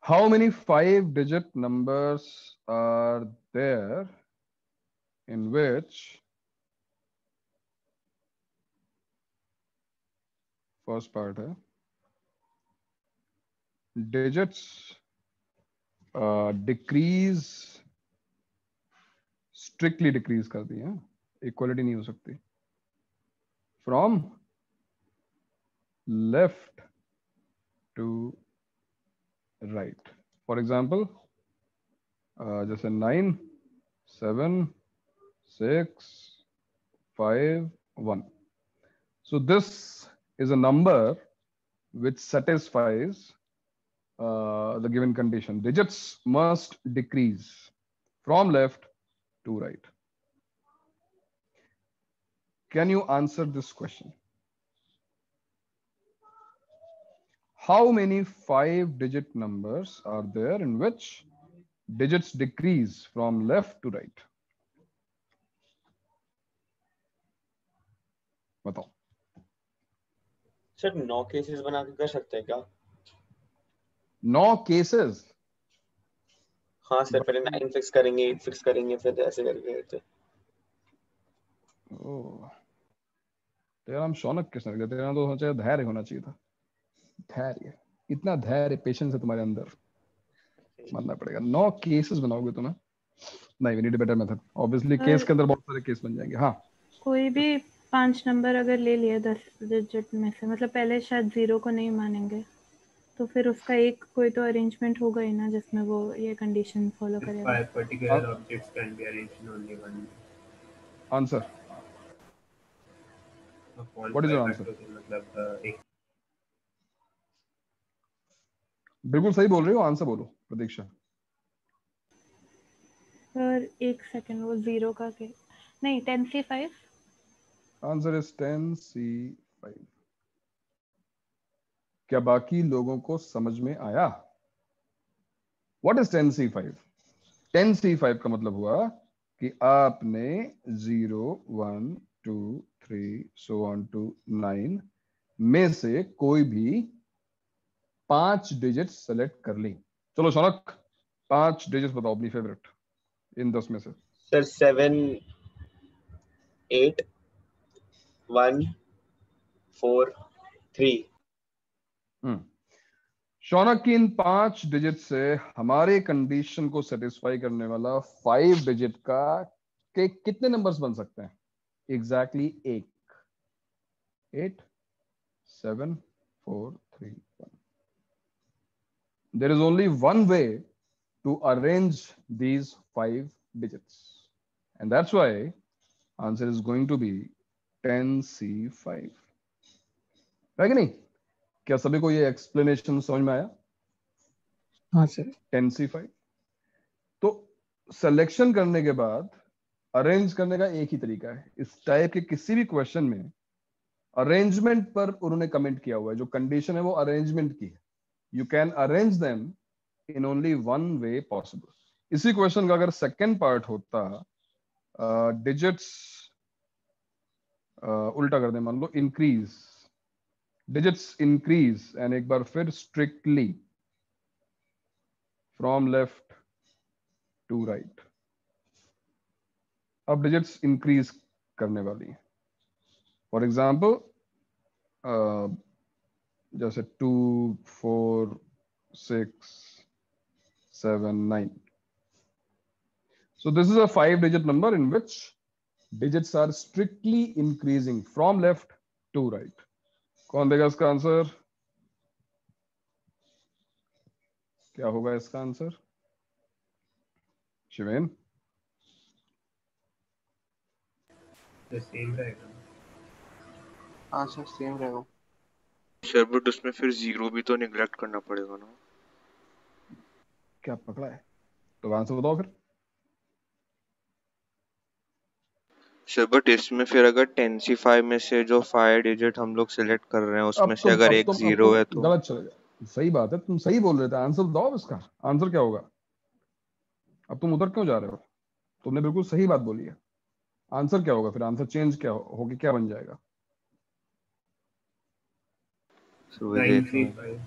How many 5-digit numbers are there in which first part है digits decrease, strictly decrease कर दी है, equality नहीं हो सकती, from left to right. For example, जैसे 9, 7, 6, 5, 1. So this is a number which satisfies the given condition. Digits must decrease from left to right. Can you answer this question? How many 5-digit numbers are there in which digits decrease from left to right? बताओ। Sir 9 cases बना के कर सकते हैं क्या? 9 cases? हाँ sir, पहले 9 fix करेंगे, 8 फिक्स करेंगे, फिर ऐसे करके करते। ओह, तेरा नाम शौनक किसने रखा? तेरा नाम तो होना चाहिए धैर्य होना चाहिए था। धैर्य, इतना धैर्य, पेशेंस है तुम्हारे अंदर, मानना पड़ेगा। 9 केसेस बनाओगे तुम्हें? नहीं, we need a better method. Obviously case के अंदर बहुत सारे केस बन जाएंगे। हाँ, कोई भी 5 नंबर अगर ले लिया 10 डिजिट में से, मतलब पहले शायद 0 को नहीं मानेंगे, तो फिर उसका एक कोई तो अरेंजमेंट होगा ही ना जिसमें वो ये कंडीशन फॉलो करेगा। 5 particular objects can be arranged in only one answer what is your answer? मतलब एक बिल्कुल सही बोल रही हो, आंसर बोलो प्रतीक्षा। सर एक सेकंड, वो 0 का के नहीं 10C5। Answer is 10C5। क्या बाकी लोगों को समझ में आया? What is 10C5? 10C5 का मतलब हुआ कि आपने 0, 1, 2, 3 so on to 9 में से कोई भी 5 डिजिट सेलेक्ट कर ली। चलो शौनक, 5 डिजिट बताओ अपनी फेवरेट इन 10 में से। सर 7, 8, 1, 4, 3। शौनक की इन 5 डिजिट से हमारे कंडीशन को सेटिस्फाई करने वाला 5 डिजिट का के कितने नंबर्स बन सकते हैं? Exactly 8, 7, 4, 3, 1। There is only one way to arrange these 5 digits, and that's why answer is going to be 10C5. है कि नहीं? क्या सभी को ये एक्सप्लेनेशन समझ में आया? हाँ सर। 10C5। तो सिलेक्शन करने के बाद अरेंज करने का एक ही तरीका है। इस टाइप के किसी भी क्वेश्चन में अरेंजमेंट पर उन्होंने कमेंट किया हुआ है, जो कंडीशन है वो अरेंजमेंट की है। You can arrange them in only one way possible. इसी क्वेश्चन का अगर सेकेंड पार्ट होता डिजिट्स उल्टा कर दे, मान लो इंक्रीज, डिजिट्स इंक्रीज, एंड एक बार फिर strictly from left to right. अब डिजिट्स इंक्रीज करने वाली है। फॉर एग्जाम्पल जैसे 2, 4, 6, 7, 9। So this is a 5-digit number in which digits are strictly increasing from left to right. कौन देगा इसका आंसर? क्या होगा इसका आंसर? शिवेन? सेम रहेगा। हाँ सर, सेम रहेगा सर, बट उसमें फिर 0 भी तो निगलेक्ट करना पड़ेगा ना। क्या पकड़ा है? तो आंसर बताओ फिर। सर बट इसमें फिर अगर 10C5 में से जो 5 डिजिट हम लोग सिलेक्ट कर रहे हैं उसमें से अगर एक 0 है तो गलत चलेगा। सही बात है, तुम सही बोल रहे थे। आंसर बताओ इसका। आंसर क्या होगा? अब तुम उधर क्यों जा रहे हो? तुमने बिल्कुल सही बात बोली है। आंसर क्या होगा फिर? आंसर चेंज क्या होगी, क्या बन जाएगा? 9C5।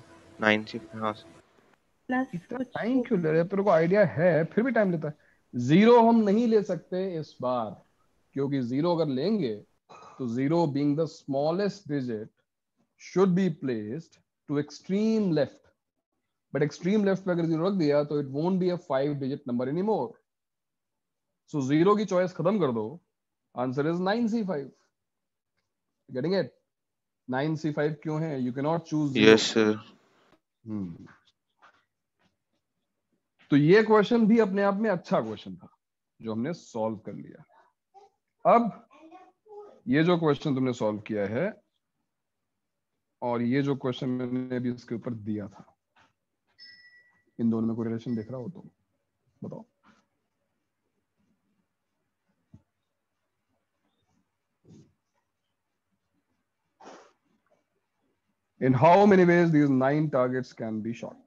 हाँ सर। प्लस इतना कुछ टाइम क्यों ले रहे हैं? तेरे को आइडिया है फिर भी टाइम लेता है। 0 हम नहीं ले सकते इस बार, क्योंकि 0 अगर लेंगे तो 0 being the smallest digit should be placed to extreme left, but extreme left पे अगर 0 रख दिया तो it won't be a 5 digit number anymore. So 0 की चॉइस खत्म कर दो, answer is 9C5. Getting it? 9C5 क्यों है? You cannot choose 0. Yes sir. तो ये क्वेश्चन भी अपने आप में अच्छा क्वेश्चन था जो हमने सॉल्व कर लिया। अब ये जो क्वेश्चन तुमने सॉल्व किया है और ये जो क्वेश्चन मैंने अभी इसके ऊपर दिया था, इन दोनों में कोई रिलेशन दिख रहा हो तो बताओ। In how many ways these 9 targets can be shot?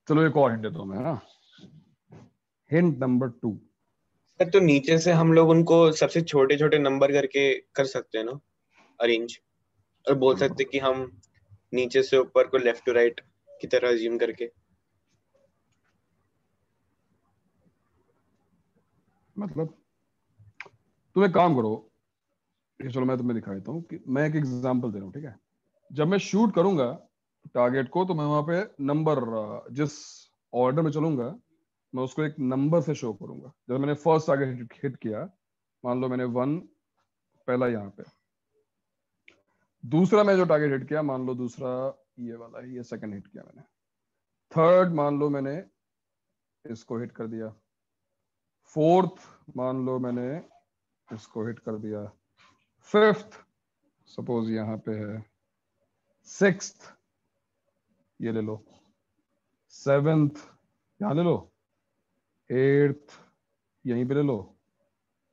चलो एक और हिंट देता हूं मैं, ना हिंट नंबर 2। सर तो नीचे से हम लोग उनको सबसे छोटे छोटे नंबर करके कर सकते हैं ना अरेंज, और बोल सकते हैं कि हम नीचे से ऊपर को लेफ्ट टू राइट की तरह अज्यूम करके। मतलब तुम एक काम करो, चलो मैं तुम्हें दिखा देता हूँ कि मैं एक एग्जांपल दे रहा हूँ, ठीक है? जब मैं शूट करूंगा टारगेट को तो मैं वहां पे नंबर, जिस ऑर्डर में चलूंगा मैं उसको एक नंबर से शो करूंगा। जब मैंने फर्स्ट टारगेट हिट किया, मान लो मैंने 1 पहला यहाँ पे, दूसरा मैं जो टारगेट हिट किया मान लो दूसरा ये वाला है, ये सेकंड हिट किया मैंने, थर्ड मान लो मैंने इसको हिट कर दिया, फोर्थ मान लो मैंने इसको हिट कर दिया, फिफ्थ सपोज यहाँ पे है, सिक्स्थ ये ले लो, सेवेंथ यहाँ ले लो, एट्थ यहीं पे ले लो,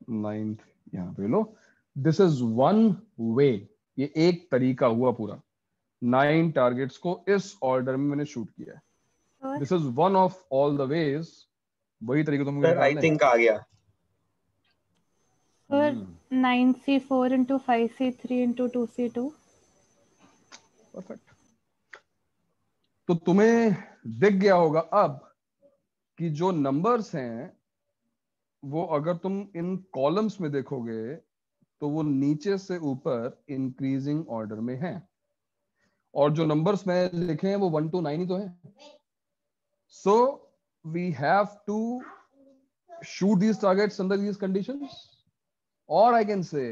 नाइन्थ यहाँ पे ले लो। दिस इज वन वे, ये एक तरीका हुआ पूरा। 9 टारगेट्स को इस ऑर्डर में मैंने शूट किया है। This is one of all the ways. वही तरीका तुमको सर आई थिंक आ गया। Sir 9C4 into 5C3 into 2C2। Perfect. तो तुम्हें दिख गया होगा अब कि जो नंबर्स हैं वो अगर तुम इन कॉलम्स में देखोगे तो वो नीचे से ऊपर इंक्रीजिंग ऑर्डर में हैं, और जो नंबर्स मैं लिखे हैं वो 1 to 9 ही तो है। So we have to shoot these targets under these conditions, or I can say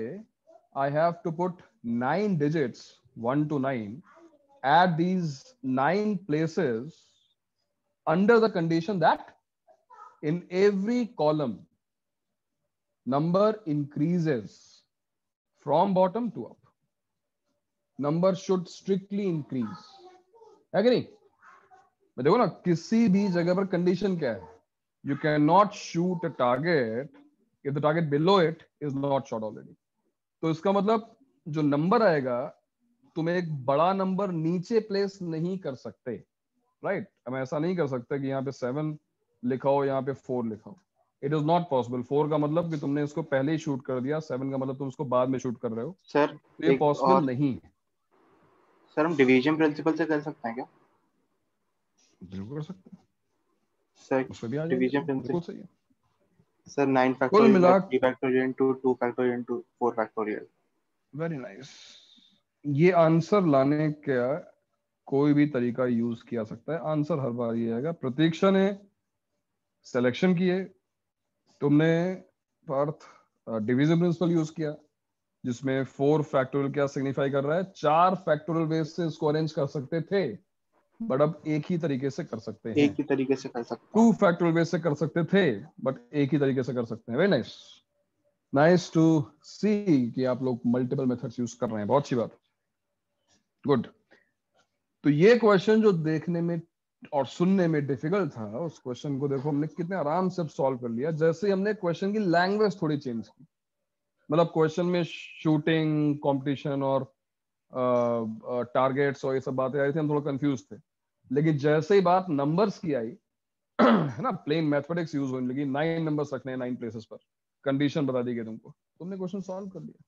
I have to put 9 digits 1 to 9 at these 9 places under the condition that in every column number increases from bottom to up. Number should strictly increase, है कि नहीं? मैं देखो ना, किसी भी जगह पर कंडीशन क्या है? You cannot shoot a target if the target below it is not shot already. तो इसका मतलब जो नंबर आएगा तुम एक बड़ा नंबर नीचे प्लेस नहीं कर सकते, राइट? हम ऐसा नहीं कर सकते कि यहाँ पे 7 लिखा हो, यहाँ पे 4 लिखा हो। It is not possible. 4 का मतलब कि तुमने इसको पहले ही शूट कर दिया, 7 का मतलब तुम उसको बाद में शूट कर रहे हो। सर तो ये पॉसिबल नहीं है। सर हम डिवीजन प्रिंसिपल से कर सकते हैं क्या? बिल्कुल कर सकते हैं, सर उसमें भी आ डिवीजन जाएगा, बिल्कुल प्रिंसिपल सही है। सर 9 कुल फैक्टोरियल मिला 3 factorial into 2 factorial into 4 factorial. Very nice. ये आंसर लाने का कोई भी तरीका यूज किया सकता है, आंसर हर बार ये आएगा। प्रतीक्षा ने सिलेक्शन किए, तुमने पार्थ डिवीजन प्रिंसिपल यूज किया जिसमें 4 फैक्टोरियल क्या सिग्निफाई कर रहा है? 4 फैक्टोरियल वेज से इसको अरेंज कर सकते थे, बट अब एक ही तरीके से कर सकते हैं। एक ही तरीके से कर सकते हैं। 2 फैक्टोरियल वेज से कर सकते थे, बट एक ही तरीके से कर सकते हैं। वेरी नाइस, नाइस टू सी कि आप लोग मल्टीपल मेथड्स यूज कर रहे हैं, बहुत अच्छी बात, गुड। तो ये क्वेश्चन जो देखने में और सुनने में डिफिकल्ट था, उस क्वेश्चन को देखो हमने कितने आराम से सॉल्व कर लिया, जैसे हमने क्वेश्चन की लैंग्वेज थोड़ी चेंज की। मतलब क्वेश्चन में शूटिंग कंपटीशन और टारगेट्स और ये सब बातें आई थी, हम थोड़ा कंफ्यूज थे। लेकिन जैसे ही बात नंबर्स की आई है ना, प्लेन मैथमेटिक्स यूज होने लगी, 9 नंबर्स रखने हैं 9 प्लेसेस पर, कंडीशन बता दी गई तुमको, तुमने क्वेश्चन सॉल्व कर लिया।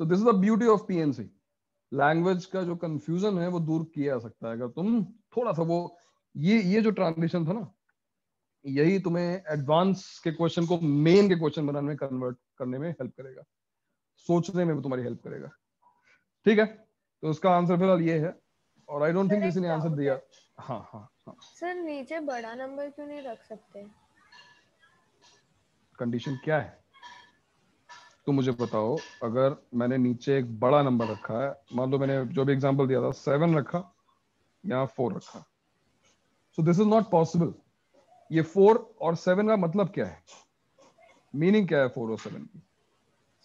So this is the beauty of PNC. Language का जो कंफ्यूजन है वो दूर किया जा सकता है अगर तुम थोड़ा सा वो ये जो ट्रांजिशन था ना, यही तुम्हें एडवांस के क्वेश्चन को मेन के क्वेश्चन बनाने में कन्वर्ट करने में हेल्प करेगा, सोचने में भी तुम्हारी हेल्प करेगा। ठीक है, तो उसका आंसर फिलहाल ये है, और आई डोंट थिंक सर एक किसी ने आंसर डाउट दिया। है, हाँ हाँ हाँ। सर नीचे बड़ा नंबर क्यों नहीं रख सकते? कंडीशन क्या है तो मुझे बताओ। अगर मैंने नीचे एक बड़ा नंबर रखा है, मान लो मैंने जो भी एग्जांपल दिया था 7 रखा, यहाँ 4 रखा, so this is not possible. ये 4 और 7 का मतलब क्या है, मीनिंग क्या है 4 और 7 की?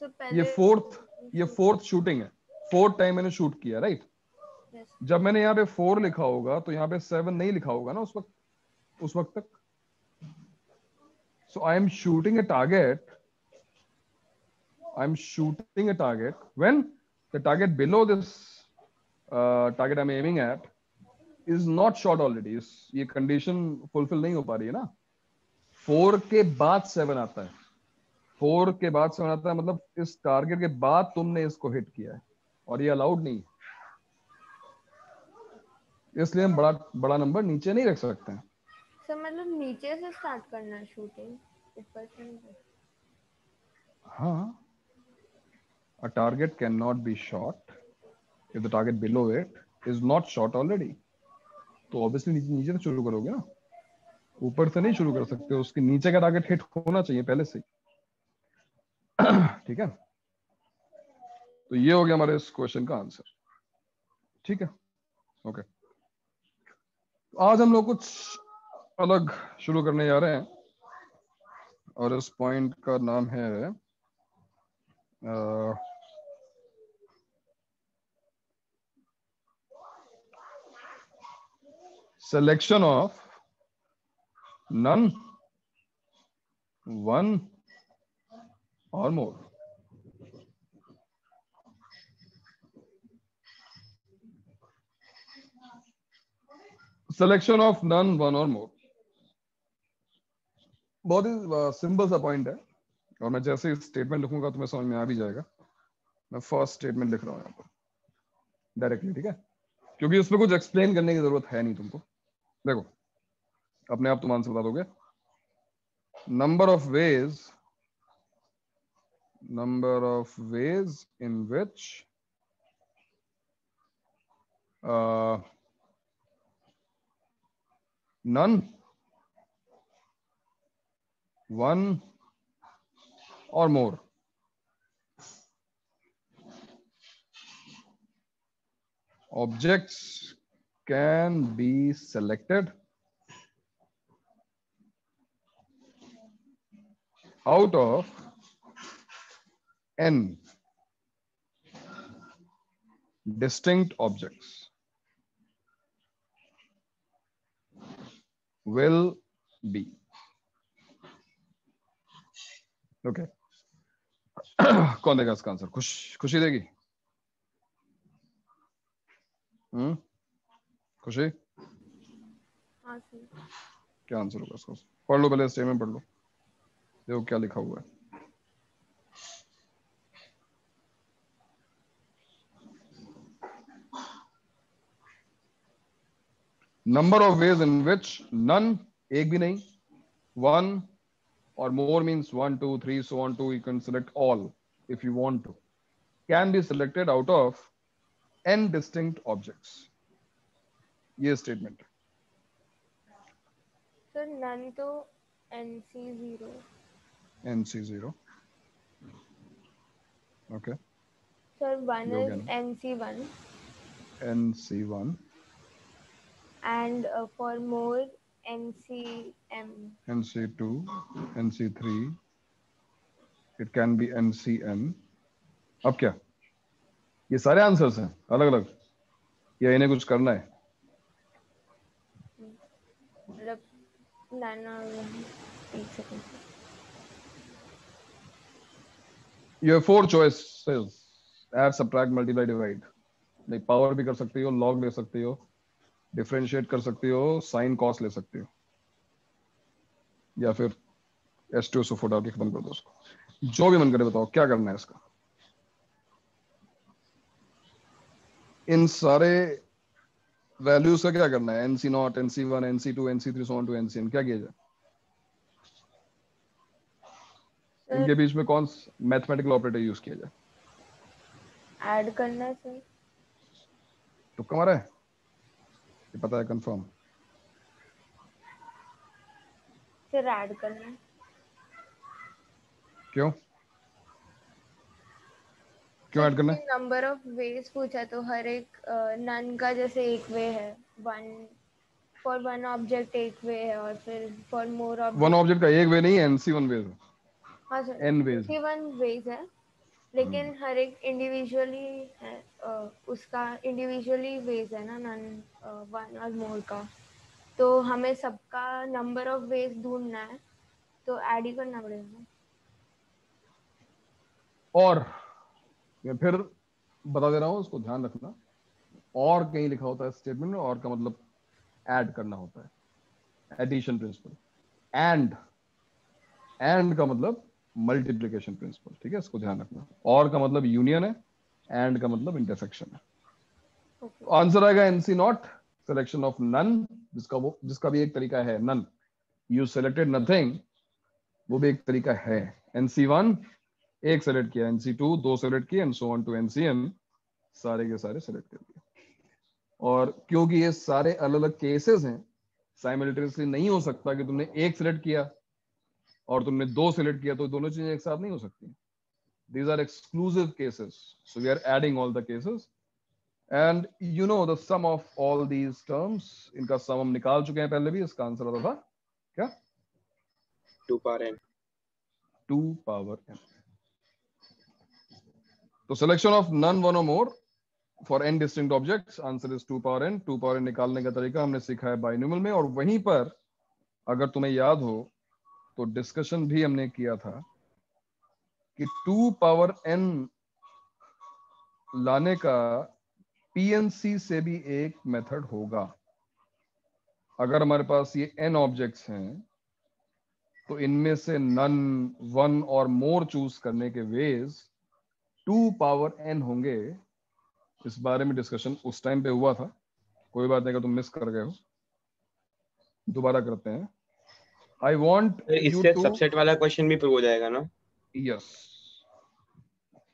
सर ये पहले फोर्थ शूटिंग है, 4 टाइम मैंने शूट किया, राइट? यस जब मैंने यहाँ पे 4 लिखा होगा तो यहाँ पे 7 नहीं लिखा होगा ना उस वक्त तक। So I am shooting a target, I'm shooting a target when the target below this target I'm aiming at is not shot already. ये कंडीशन फुलफिल नहीं हो पा रही है ना। 4 के बाद 7 आता है, 4 के बाद 7 आता है, मतलब इस टारगेट के बाद तुमने इसको हिट किया है, और ये अलाउड नहीं है। इसलिए हम बड़ा बड़ा नंबर नीचे नहीं रख सकते हैं। सर, मतलब नीचे से स्टार्ट करना है शूटिंग, ऊपर से नहीं? हाँ, a target cannot be shot if the target below it is not shot already. तो ऑब्वियसली नीचे नीचे से शुरू करोगे ना, ऊपर से नहीं शुरू कर सकते, उसके नीचे का टारगेट हिट होना चाहिए पहले से। ठीक है, तो ये हो गया हमारे इस क्वेश्चन का आंसर। ठीक है, ओके। आज हम लोग कुछ अलग शुरू करने जा रहे हैं, और इस पॉइंट का नाम है सिलेक्शन ऑफ नन, वन और मोर। सिलेक्शन ऑफ नन, वन और मोर बहुत ही सिंपल सा पॉइंट है, और मैं जैसे ही स्टेटमेंट लिखूंगा तुम्हें समझ में आ भी जाएगा। मैं फर्स्ट स्टेटमेंट लिख रहा हूं यहाँ पर डायरेक्टली, ठीक है, क्योंकि उसमें कुछ एक्सप्लेन करने की जरूरत है नहीं तुमको। देखो, अपने आप तुम आंसर बता दोगे। number of ways in which none, one or more objects can be selected out of n distinct objects will be. Okay. कौन देगा इसका आंसर? खुशी देगी? खुशी, हाँ सर। क्या आंसर होगा इसका? पढ़ लो पहले, स्टेटमेंट पढ़ लो, देखो क्या लिखा हुआ है। Number of ways in which none, एक भी नहीं, one or more means 1 2 3 so on to, you can select all if you want to, can be selected out of n distinct objects. ये स्टेटमेंट। सर नन तो NC0, NC0, okay. Sir one is NC1 NC1 and for more NCM, NC2 NC3, it can be NCN। अब क्या ये सारे answers हैं अलग अलग, या इन्हें कुछ करना है? मतलब नन और वन। एक second, You have 4 choices: add, subtract, multiply, divide. नहीं, पावर भी कर सकती हो, लॉग ले सकती हो, डिफरेंशिएट कर सकती हो, साइन कॉस ले सकती हो, या फिर S2 से फुटा के खत्म कर दो उसको। जो भी मन करे बताओ क्या करना है इसका। इन सारे वैल्यूज का क्या करना है? NC0, NC1, NC2, NC3 so on to NCN क्या किया जाए? इनके बीच में कौन मैथमेटिकल ऑपरेटर यूज किया जाए? ऐड करना है सर। तुक्का मारा है? ये पता है कंफर्म? फिर ऐड करना है। क्यों क्यों ऐड करना है? नंबर ऑफ वेज पूछा तो हर एक नन का जैसे एक वे है, वन फॉर वन ऑब्जेक्ट एक वे है, और फिर for more one object object का एक वे नहीं है, NC1 वेज है, हाँ sir N ways. One way है, लेकिन हर एक इंडिविजुअली है, उसका इंडिविजुअली वेज है ना, नन वन और मोर का, तो हमें सबका नंबर ऑफ वेज ढूंढना है, तो ऐड ही करना पड़ेगा। और मैं फिर बता दे रहा हूँ, उसको ध्यान रखना। और कहीं लिखा होता है स्टेटमेंट में, और का मतलब ऐड करना होता है, एडिशन प्रिंसिपल। एंड का मतलब मल्टीप्लिकेशन प्रिंसिपल, ठीक है, इसको ध्यान रखना। और का मतलब यूनियन है, एंड का मतलब इंटरसेक्शन है। तो आंसर आएगा NC0, सिलेक्शन ऑफ नन, जिसका भी एक तरीका है नन, यू सेलेक्टेड नथिंग, वो भी एक तरीका है। NC1 एक सेलेक्ट किया, NC2 2 सेलेक्ट किए, and so on to NCN, सारे के सारे सेलेक्ट कर दिए। और क्योंकि ये सारे अलग अलग केसेस हैं, साइमल्टेनियसली नहीं हो सकता कि तुमने एक सेलेक्ट किया और तुमने 2 सेलेक्ट किया तो दोनों चीजें एक साथ नहीं हो सकती। These are exclusive cases, so we are adding all the cases, and you know the sum of all these terms, इनका सम हम निकाल चुके हैं पहले भी। इसका आंसर आता था क्या? 2 power n। 2 power n। तो सिलेक्शन ऑफ नन, वन और more for n distinct objects, answer is 2 power n। 2 power n निकालने का तरीका हमने सीखा है बाइनोमियल में, और वहीं पर अगर तुम्हें याद हो तो डिस्कशन भी हमने किया था कि 2 power n लाने का PNC से भी एक मेथड होगा। अगर हमारे पास ये n ऑब्जेक्ट्स हैं तो इनमें से नन, वन और मोर चूज करने के वेज 2 power n होंगे। इस बारे में डिस्कशन उस टाइम पे हुआ था, कोई बात नहीं, अगर तुम मिस कर गए हो दोबारा करते हैं। आई वॉन्ट यू इससे टू, सबसेट वाला क्वेश्चन भी प्रूव हो जाएगा ना? यस,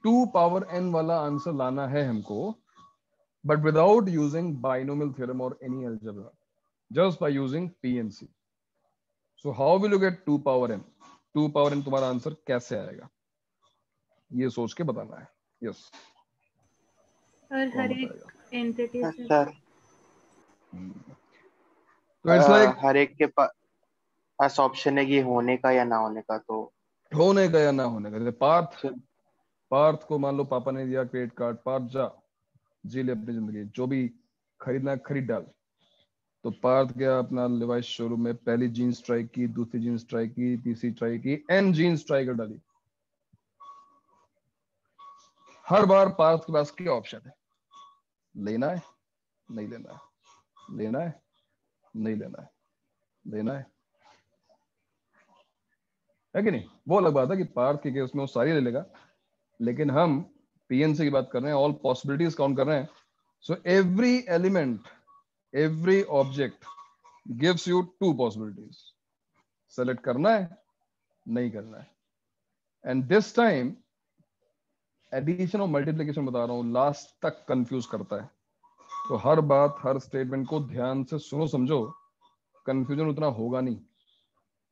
2 power n वाला आंसर लाना है हमको, but without using binomial theorem or any algebra, just by using PNC. So how will you get 2 power n? 2 power n तुम्हारा आंसर कैसे आएगा, ये सोच के बताना है। यस, और हर एक एंटिटी से सर तो इट्स लाइक हर एक के पास ऑप्शन है कि होने का या ना होने का, तो होने का या ना होने का। जैसे पार्थ को मान लो पापा ने दिया क्रेडिट कार्ड, पार्थ जा जी ले अपनी जिंदगी, जो भी खरीदना है खरीद डाल। तो पार्थ गया अपना लिवाइस शोरूम में, पहली जीन्स ट्राई की, दूसरी जीन्स ट्राई की, तीसरी ट्राई की, एन जीन्स ट्राई कर डाली। हर बार पार्थ के पास क्या ऑप्शन है? लेना है, नहीं लेना है, लेना है, नहीं लेना है, लेना है कि नहीं? वो अलग बात है कि पार्थ के केस में वो सारी ले लेगा, लेकिन हम पीएनसी की बात कर रहे हैं, ऑल पॉसिबिलिटीज काउंट कर रहे हैं। So every element, every object gives you 2 possibilities, select करना है, नहीं करना है। एंड दिस टाइम एडिशन और मल्टीप्लिकेशन बता रहा हूं, लास्ट तक कंफ्यूज करता है। तो हर बात, हर स्टेटमेंट को ध्यान से सुनो समझो, कंफ्यूजन उतना होगा नहीं।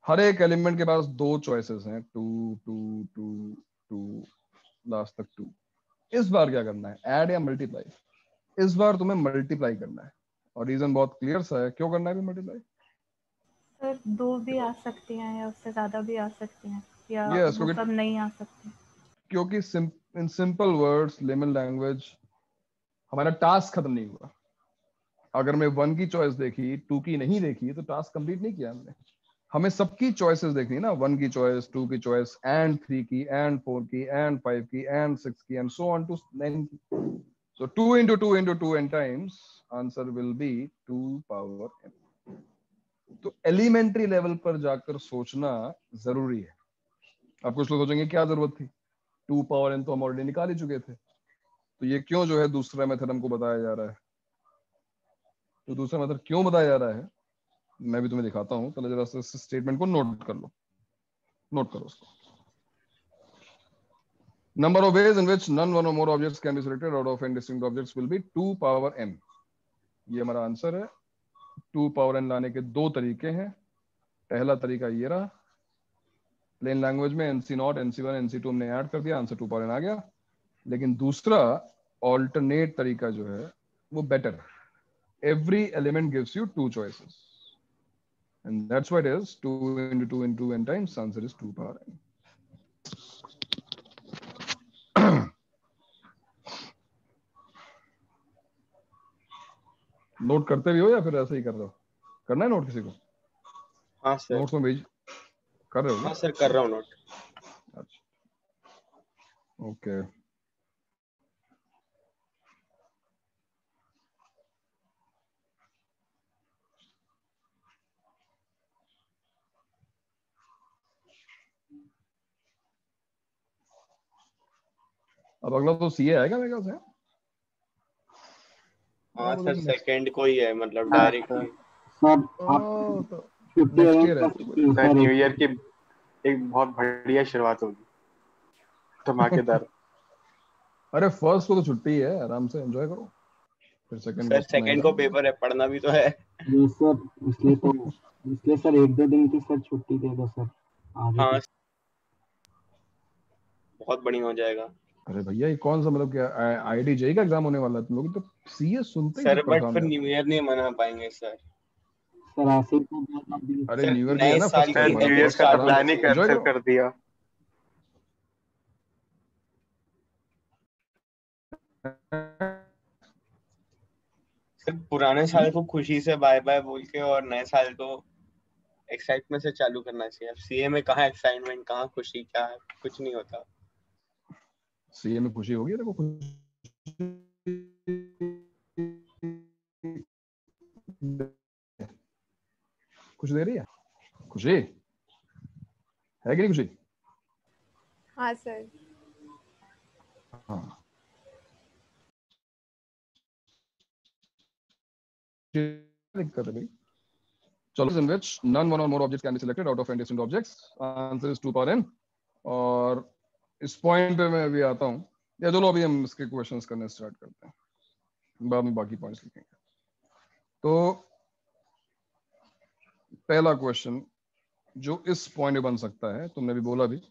हर एक एलिमेंट के पास 2 चॉइसेस हैं, 2 2 2 2 लास्ट तक 2। इस बार क्या करना है, ऐड या मल्टीप्लाई? इस बार तुम्हें मल्टीप्लाई करना है, और रीजन बहुत क्लियर सा है क्यों करना है मल्टीप्लाई। सर 2 भी आ सकती हैं या उससे ज्यादा भी आ सकती हैं, या Yes, वो सब नहीं आ सकती? क्योंकि in simple words, layman language, हमारा टास्क खत्म नहीं हुआ। अगर मैं 1 की चॉइस देखी, 2 की नहीं देखी, तो टास्क कंप्लीट नहीं किया हमने। हमें सबकी चॉइसेस देखनी है ना, 1 की चॉइस, 2 की चॉइस, एंड 3 की, एंड 4 की, एंड 5 की, एंड 6 की, एंड सो ऑन टू 9 की. So 2 into 2 into 2 n times, answer will be 2 power n. तो एलिमेंट्री लेवल पर जाकर सोचना जरूरी है. अब कुछ लोग सोचेंगे क्या जरूरत थी, 2 पावर n तो हम ऑलरेडी निकाल ही चुके थे, तो ये क्यों जो है दूसरा मेथड हमको बताया जा रहा है. तो दूसरा मेथड क्यों बताया जा रहा है मैं भी तुम्हें दिखाता हूँ. पहले जरा से स्टेटमेंट को नोट कर लो, नोट करो उसको. Number of ways in which none one or more objects can be selected out of n distinct objects will be 2 power n. ये हमारा आंसर है. 2 पावर n लाने के दो तरीके हैं. पहला तरीका ये रहा, प्लेन लैंग्वेज में nc0, nc1, nc2 हमने ऐड कर दिया, आंसर 2 पावर n आ गया. लेकिन दूसरा ऑल्टरनेट तरीका जो है वो बेटर है. Every element gives you 2 choices and that's why it is 2 into n times, answer is 2 power n. Note करते भी हो या फिर ऐसे ही कर रहे हो? करना है नोट किसी को? हाँ सर. नोट्स में भेज कर रहे हो? हाँ सर, कर रहा हूँ नोट. अच्छा, ओके. अब अगला तो सीए आएगा मेरे ख्याल से. हाँ सर, सेकंड को ही है, मतलब हाँ, डायरेक्टली. सर तो छुट्टी नेक्स्ट ईयर है. सर न्यू ईयर की एक बहुत बढ़िया शुरुआत होगी, धमाकेदार. अरे फर्स्ट को तो छुट्टी है, आराम से एंजॉय करो. फिर सेकंड सर सेकंड को पेपर है, पढ़ना भी तो है. जी सर, इसलिए सर 1-2 दिन की सर छुट्टी दे दो सर. हाँ, बहुत बढ़िया हो जाएगा. अरे भैया ये कौन सा मतलब क्या आईडी जेई का एग्जाम होने वाला है? तुम लोग तो सीए सुनते ही सर सब बट परेशान फिर हो. न्यू ईयर नहीं मना पाएंगे सर. सर आसिफ को अरे सर, न्यू ईयर भी नए है ना, साल फर्स्ट की न्यू ईयर का प्लान ही कैंसिल कर दिया. सर पुराने साल को खुशी से बाय बाय बोल के और नए साल को एक्साइटमेंट से चालू करना चाहिए. अब सीए में कहाँ एक्साइटमेंट, कहाँ खुशी, क्या है, कुछ नहीं होता. सीए में खुशी होगी, देखो खुशी कुछ दे रही है. खुशी है कि नहीं खुशी? हाँ सर. हाँ, दिक्कत है भाई. चलो, in which none one or more objects can be selected out of n distinct objects, answer is 2 power n. और इस पॉइंट पे मैं अभी आता हूँ, या चलो अभी हम इसके क्वेश्चंस करने स्टार्ट करते हैं, बाद में बाकी पॉइंट्स लिखेंगे. तो पहला क्वेश्चन जो इस पॉइंट पे बन सकता है, तुमने भी बोला भी,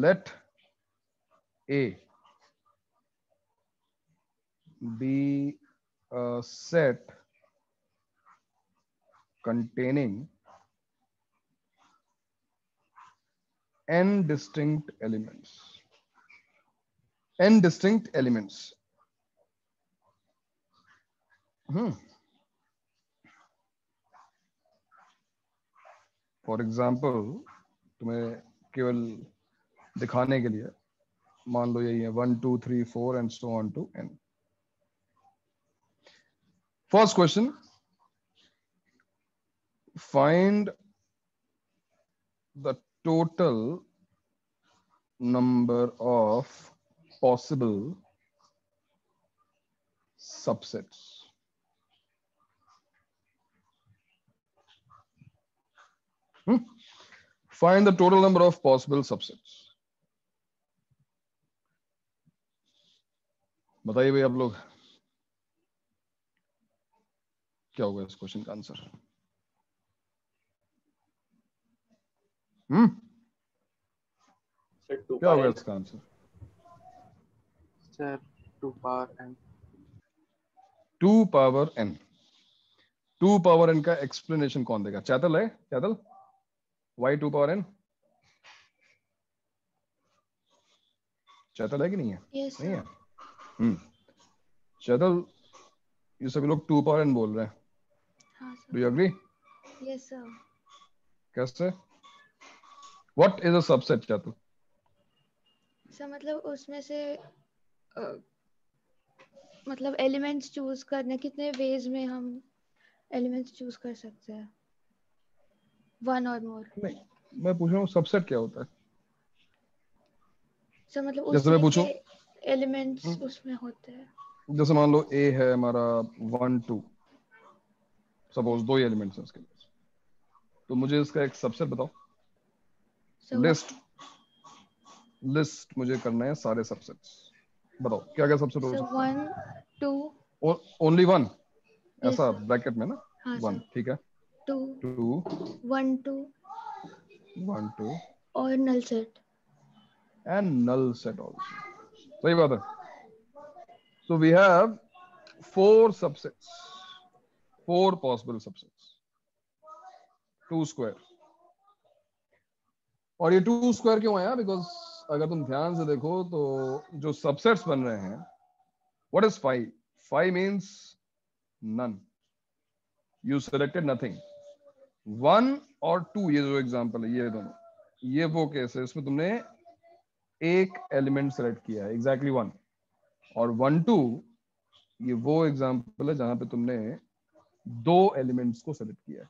let A B a set containing n distinct elements. N distinct elements. For example, तुम्हें केवल दिखाने के लिए मान लो यही है 1 2 3 4 and so on to n. First question, find the total number of possible subsets. Find the total number of possible subsets. बताइए भाई आप लोग, क्या होगा इस क्वेश्चन का आंसर? क्या होगा इसका answer? Sir 2 power n. 2 power n. 2 power n का एक्सप्लेनेशन कौन देगा? चैतल है? चैतल, why 2 पावर n? चैतल है कि नहीं है? Yes, नहीं sir. है. चैतल, ये सभी लोग 2 पावर n बोल रहे हैं. हाँ Do you agree? Yes, sir. कैसे? What is a subset? क्या तू सर मतलब उसमें से मतलब एलिमेंट्स चूज करने कितने वेज में हम एलिमेंट्स चूज कर सकते हैं? वन और मोर। नहीं, मैं पूछ रहा हूँ सबसेट क्या होता है। सर मतलब जैसे मैं उसमें पूछूं, के एलिमेंट्स उसमें होते हैं। जैसे मान लो ए है हमारा 1 2, सपोज दो ही एलिमेंट्स हैं इसके, तो मुझे इसका एक सबसेट बताओ। सर लिस्ट मुझे करना है सारे सबसेट्स। बताओ क्या क्या सबसेट हो सर सकता 1 2 है? ओनली वन, यस ऐसा सर। ब्रैकेट में ना? हाँ वन, सर। ठीक है। 2 2 1 2 1 2 और null set. And null set also. सही बात है। So we have 4 subsets, 4 possible subsets, 2 square. और ये 2 स्क्वायर क्यों आया? बिकॉज अगर तुम ध्यान से देखो तो जो सबसेट्स बन रहे हैं, what is 5? 5 means none, you selected nothing. 1 और 2 ये जो एग्जांपल है, ये दोनों, ये वो केस है इसमें तुमने एक एलिमेंट सेलेक्ट किया है, एग्जैक्टली 1। और 1 2 ये वो एग्जांपल है जहां पे तुमने दो एलिमेंट्स को सेलेक्ट किया है।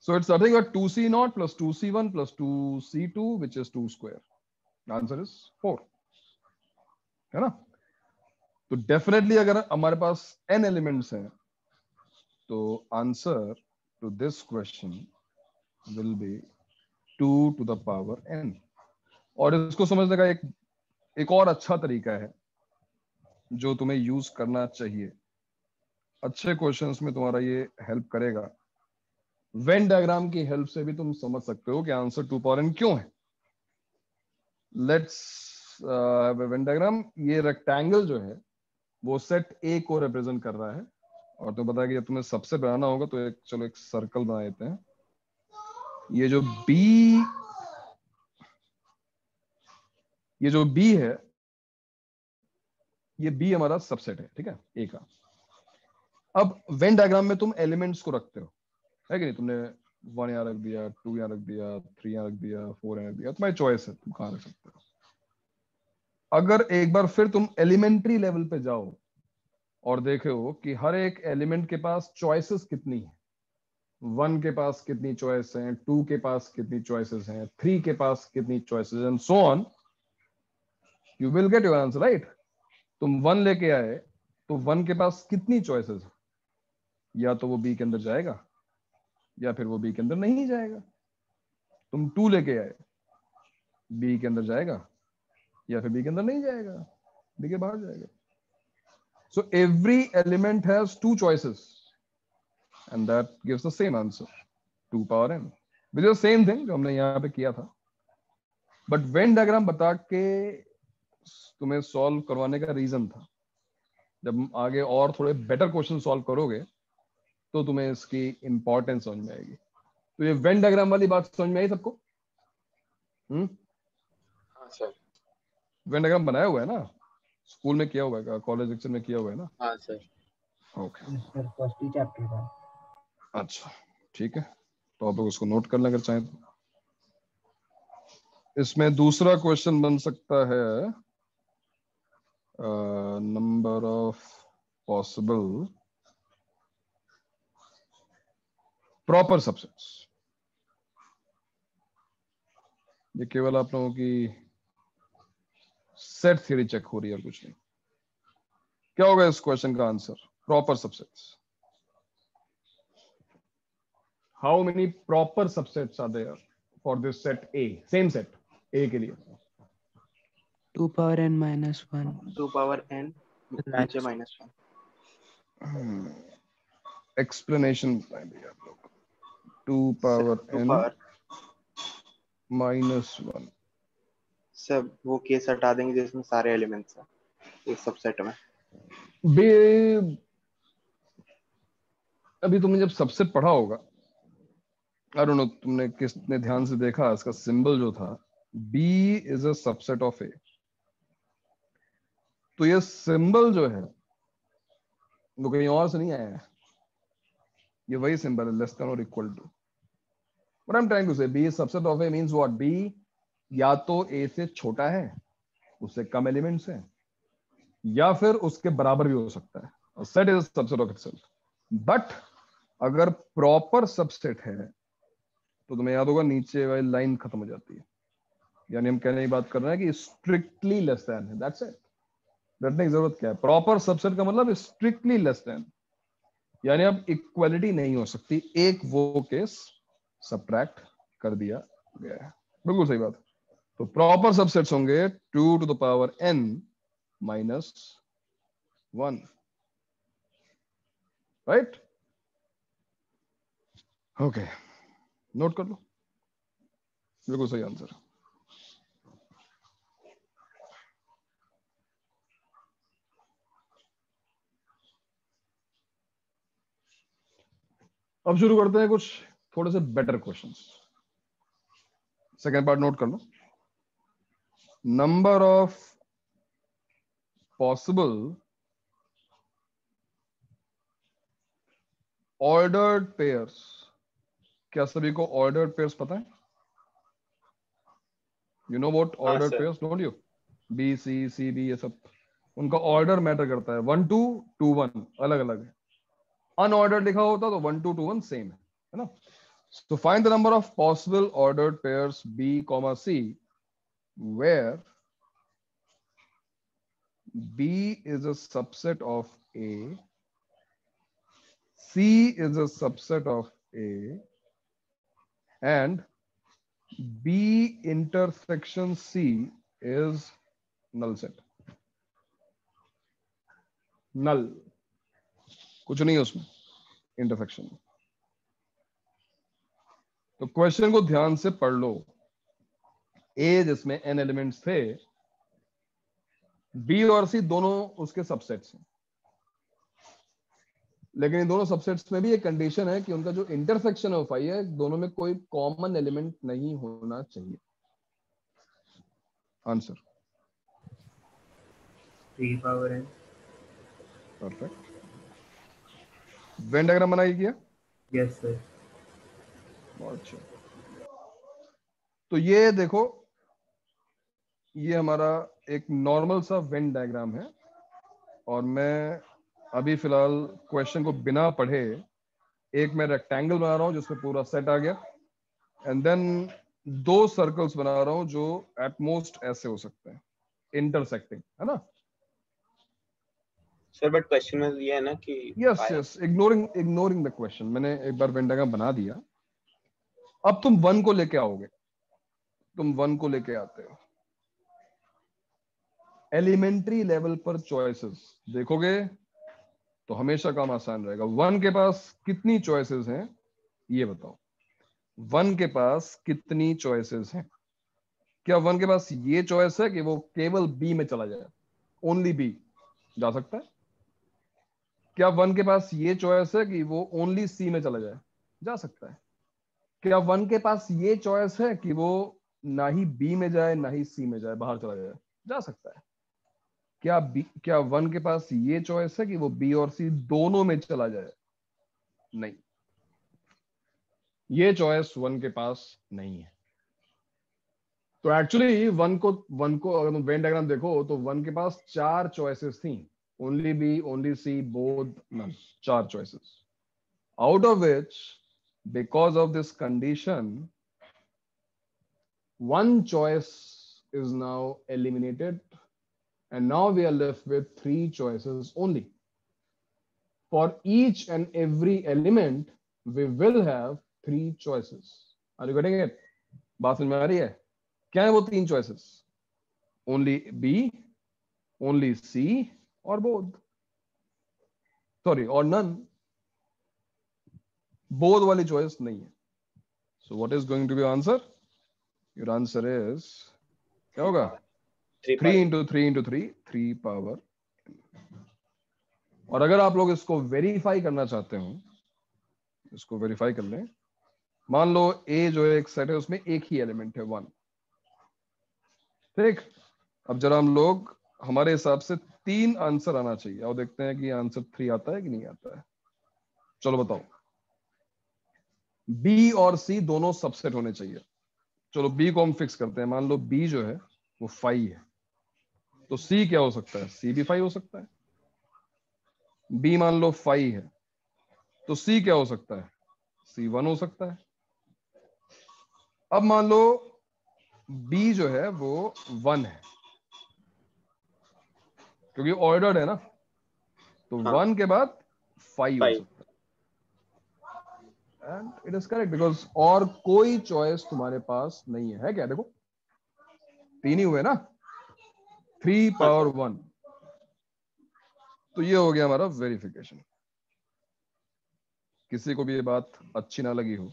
So it's nothing but 2c0 plus 2c1 plus 2c2 which is 2 square. The answer is 4, है ना? तो डेफिनेटली अगर हमारे पास n एलिमेंट्स हैं तो answer to this question will be 2 to the power n। और इसको समझने का एक और अच्छा तरीका है जो तुम्हें यूज करना चाहिए, अच्छे क्वेश्चंस में तुम्हारा ये हेल्प करेगा। वेन डायग्राम की हेल्प से भी तुम समझ सकते हो कि आंसर 2 power n क्यों है। Let's Venn diagram. ये रेक्टेंगल जो है वो सेट ए को रिप्रेजेंट कर रहा है, और तो पता है कि जब तुम्हें सबसे बनाना होगा तो चलो एक सर्कल बना देते हैं। ये जो बी है, ये बी हमारा सबसेट है, ठीक है, ए का। अब वेन डायग्राम में तुम एलिमेंट्स को रखते हो, है कि नहीं? तुमने 1 यहाँ रख दिया, 2 यहाँ रख दिया, 3 यहाँ रख दिया, 4 यहाँ रख दिया, तुम्हारी चॉइस है तुम कहाँ रख सकते हो। अगर एक बार फिर तुम एलिमेंट्री लेवल पे जाओ और देखो कि हर एक एलिमेंट के पास चॉइसेस कितनी है, 1 के पास कितनी चॉइस है, 2 के पास कितनी चॉइसेस हैं, 3 के पास कितनी choices, and so on, you will get your answer, right? तुम 1 लेके आए तो 1 के पास कितनी चॉइसेस है? या तो वो बी के अंदर जाएगा या फिर वो बी के अंदर नहीं जाएगा। तुम 2 लेके आए, बी के अंदर जाएगा या फिर बी के अंदर नहीं जाएगा, बी के बाहर जाएगा। So every element has 2 choices and that gives the same answer, 2 power n, which is the same thing जो हमने यहाँ पे किया था। But Venn diagram बता के तुम्हें सॉल्व करवाने का रीजन था, जब आगे और थोड़े बेटर क्वेश्चन सॉल्व करोगे तो तुम्हें इसकी इंपॉर्टेंस समझ में आएगी। तो ये Venn diagram वाली बात समझ में आई सबको? हाँ सर। Venn diagram बनाया हुआ है ना, स्कूल में किया हुआ है, कॉलेज लेक्चर में किया हुआ है ना? हाँ सर। ओके सर फर्स्ट ही चैप्टर का। अच्छा ठीक है, तो आप लोग उसको नोट कर लें अगर चाहें तो। इसमें दूसरा क्वेश्चन बन सकता है number of possible proper subsets. ये केवल आप लोगों की सेट थ्योरी चेक हो रही है और कुछ नहीं। क्या होगा इस क्वेश्चन का answer? Proper subsets. How many proper subsets are there for this set A? Same set A के लिए 2 power n minus 1 2 power n नीचे -1। एक्सप्लेनेशन बताएंगे आप लोग। 2 power n -1। सब वो केस हटा देंगे जिसमें सारे एलिमेंट्स हैं एक सबसेट में। अभी तुमने जब सबसेट पढ़ा होगा, आई डोंट नो तुमने किसने ध्यान से देखा, इसका सिंबल जो था B is a subset of A। तो ये सिंबल जो है वो कहीं और से नहीं आया है, ये वही सिंबल है, लेस देन और equal to. What I'm trying to say, B is subset of A means what? B या तो A से छोटा है, उससे कम एलिमेंट्स है, या फिर उसके बराबर भी हो सकता है। Set is subset of itself. But अगर प्रॉपर सबसेट है तो तुम्हें याद होगा नीचे वाली लाइन खत्म हो जाती है, यानी हम कहने की बात कर रहे हैं कि स्ट्रिक्टली लेस देन है। That's it. रटने की जरूरत क्या है? प्रॉपर सबसेट का मतलब स्ट्रिक्टली लेस देन, यानी अब इक्वालिटी नहीं हो सकती। एक वो केस सबट्रैक्ट कर दिया गया है। बिल्कुल सही बात। तो प्रॉपर सबसेट्स होंगे 2 to the power n minus 1, right? Okay, note कर लो, बिल्कुल सही आंसर। अब शुरू करते हैं कुछ थोड़े से better questions. Second part note कर लो। Number of possible ordered pairs. क्या सभी को ऑर्डर्ड पेयर्स पता है? You know what ordered pairs, don't you? B C C B, ये सब उनका ऑर्डर मैटर करता है। 1 2 2 1 अलग अलग है। अनऑर्डर्ड लिखा होता तो 1 2 2 1 सेम है ना? So find the number of possible ordered pairs B, C, where B is a subset of A, C is a subset of A, and B intersection C is null set. Null, कुछ नहीं है उसमें intersection. तो question को ध्यान से पढ़ लो। ए जिसमें n एलिमेंट्स थे, बी और सी दोनों उसके सबसेट्स हैं, लेकिन इन दोनों सबसेट्स में भी एक कंडीशन है कि उनका जो इंटरसेक्शन ऑफ आई है, दोनों में कोई कॉमन एलिमेंट नहीं होना चाहिए। Answer 3 power n। Perfect. Venn diagram बनाई किया? Yes sir. बहुत अच्छा। तो ये देखो, ये हमारा एक नॉर्मल सा वेन डायग्राम है, और मैं अभी फिलहाल क्वेश्चन को बिना पढ़े एक मैं रेक्टेंगल बना रहा हूं जिसमें पूरा सेट आ गया, एंड देन 2 सर्कल्स बना रहा हूं जो एटमोस्ट ऐसे हो सकते हैं, इंटरसेक्टिंग, है ना? सर बट क्वेश्चन में ये है ना कि यस, इग्नोरिंग द क्वेश्चन। मैंने एक बार वेन डायग्राम बना दिया। अब तुम 1 को लेके आओगे, तुम 1 को लेके आते हो, एलिमेंट्री लेवल पर चॉइसेस देखोगे तो हमेशा काम आसान रहेगा। 1 के पास कितनी चॉइसेस हैं ये बताओ। 1 के पास कितनी चॉइसेस हैं? क्या 1 के पास ये चॉइस है कि वो केवल बी में चला जाए, ओनली बी जा सकता है? क्या 1 के पास ये चॉइस है कि वो ओनली सी में चला जाए, जा सकता है? क्या 1 के पास ये चॉइस है कि वो ना ही बी में जाए ना ही सी में जाए, बाहर चला जाए, जा सकता है? क्या 1 के पास ये चॉइस है कि वो बी और सी दोनों में चला जाए? नहीं, ये चॉइस 1 के पास नहीं है। तो एक्चुअली 1 को अगर तुम वेन डायग्राम देखो तो 1 के पास 4 चॉइसेस थी, only B, only C, both, none, 4 choices, out of which because of this condition 1 choice is now eliminated, and now we are left with 3 choices only. For each and every element we will have 3 choices. Are you getting it? बात समझ में आ रही है? क्या है वो 3 choices? Only B, only C, or both. Sorry, or none. Both वाली choice नहीं है। So what is going to be answer? Your answer is, क्या होगा? 3 into 3 into 3, 3 power। और अगर आप लोग इसको वेरीफाई करना चाहते हो, इसको वेरीफाई कर लें। मान लो ए जो एक सेट है उसमें एक ही एलिमेंट है 1, ठीक? अब जरा हम लोग, हमारे हिसाब से 3 आंसर आना चाहिए, और देखते हैं कि आंसर 3 आता है कि नहीं आता है। चलो बताओ। बी और सी दोनों सबसेट होने चाहिए। चलो बी को हम फिक्स करते हैं, मान लो बी जो है वो 5 है, तो सी क्या हो सकता है? सी भी 5 हो सकता है। बी मान लो 5 है, तो सी क्या हो सकता है? सी 1 हो सकता है। अब मान लो बी जो है वो 1 है, क्योंकि ऑर्डर्ड है ना, तो हाँ 1 के बाद 5 हो 5 सकता है। And it is correct, because और कोई चॉइस तुम्हारे पास नहीं है क्या? देखो 3 ही हुए ना, 3 हाँ पावर सर 1, तो ये हो गया हमारा वेरिफिकेशन। किसी को भी ये बात अच्छी ना लगी हो,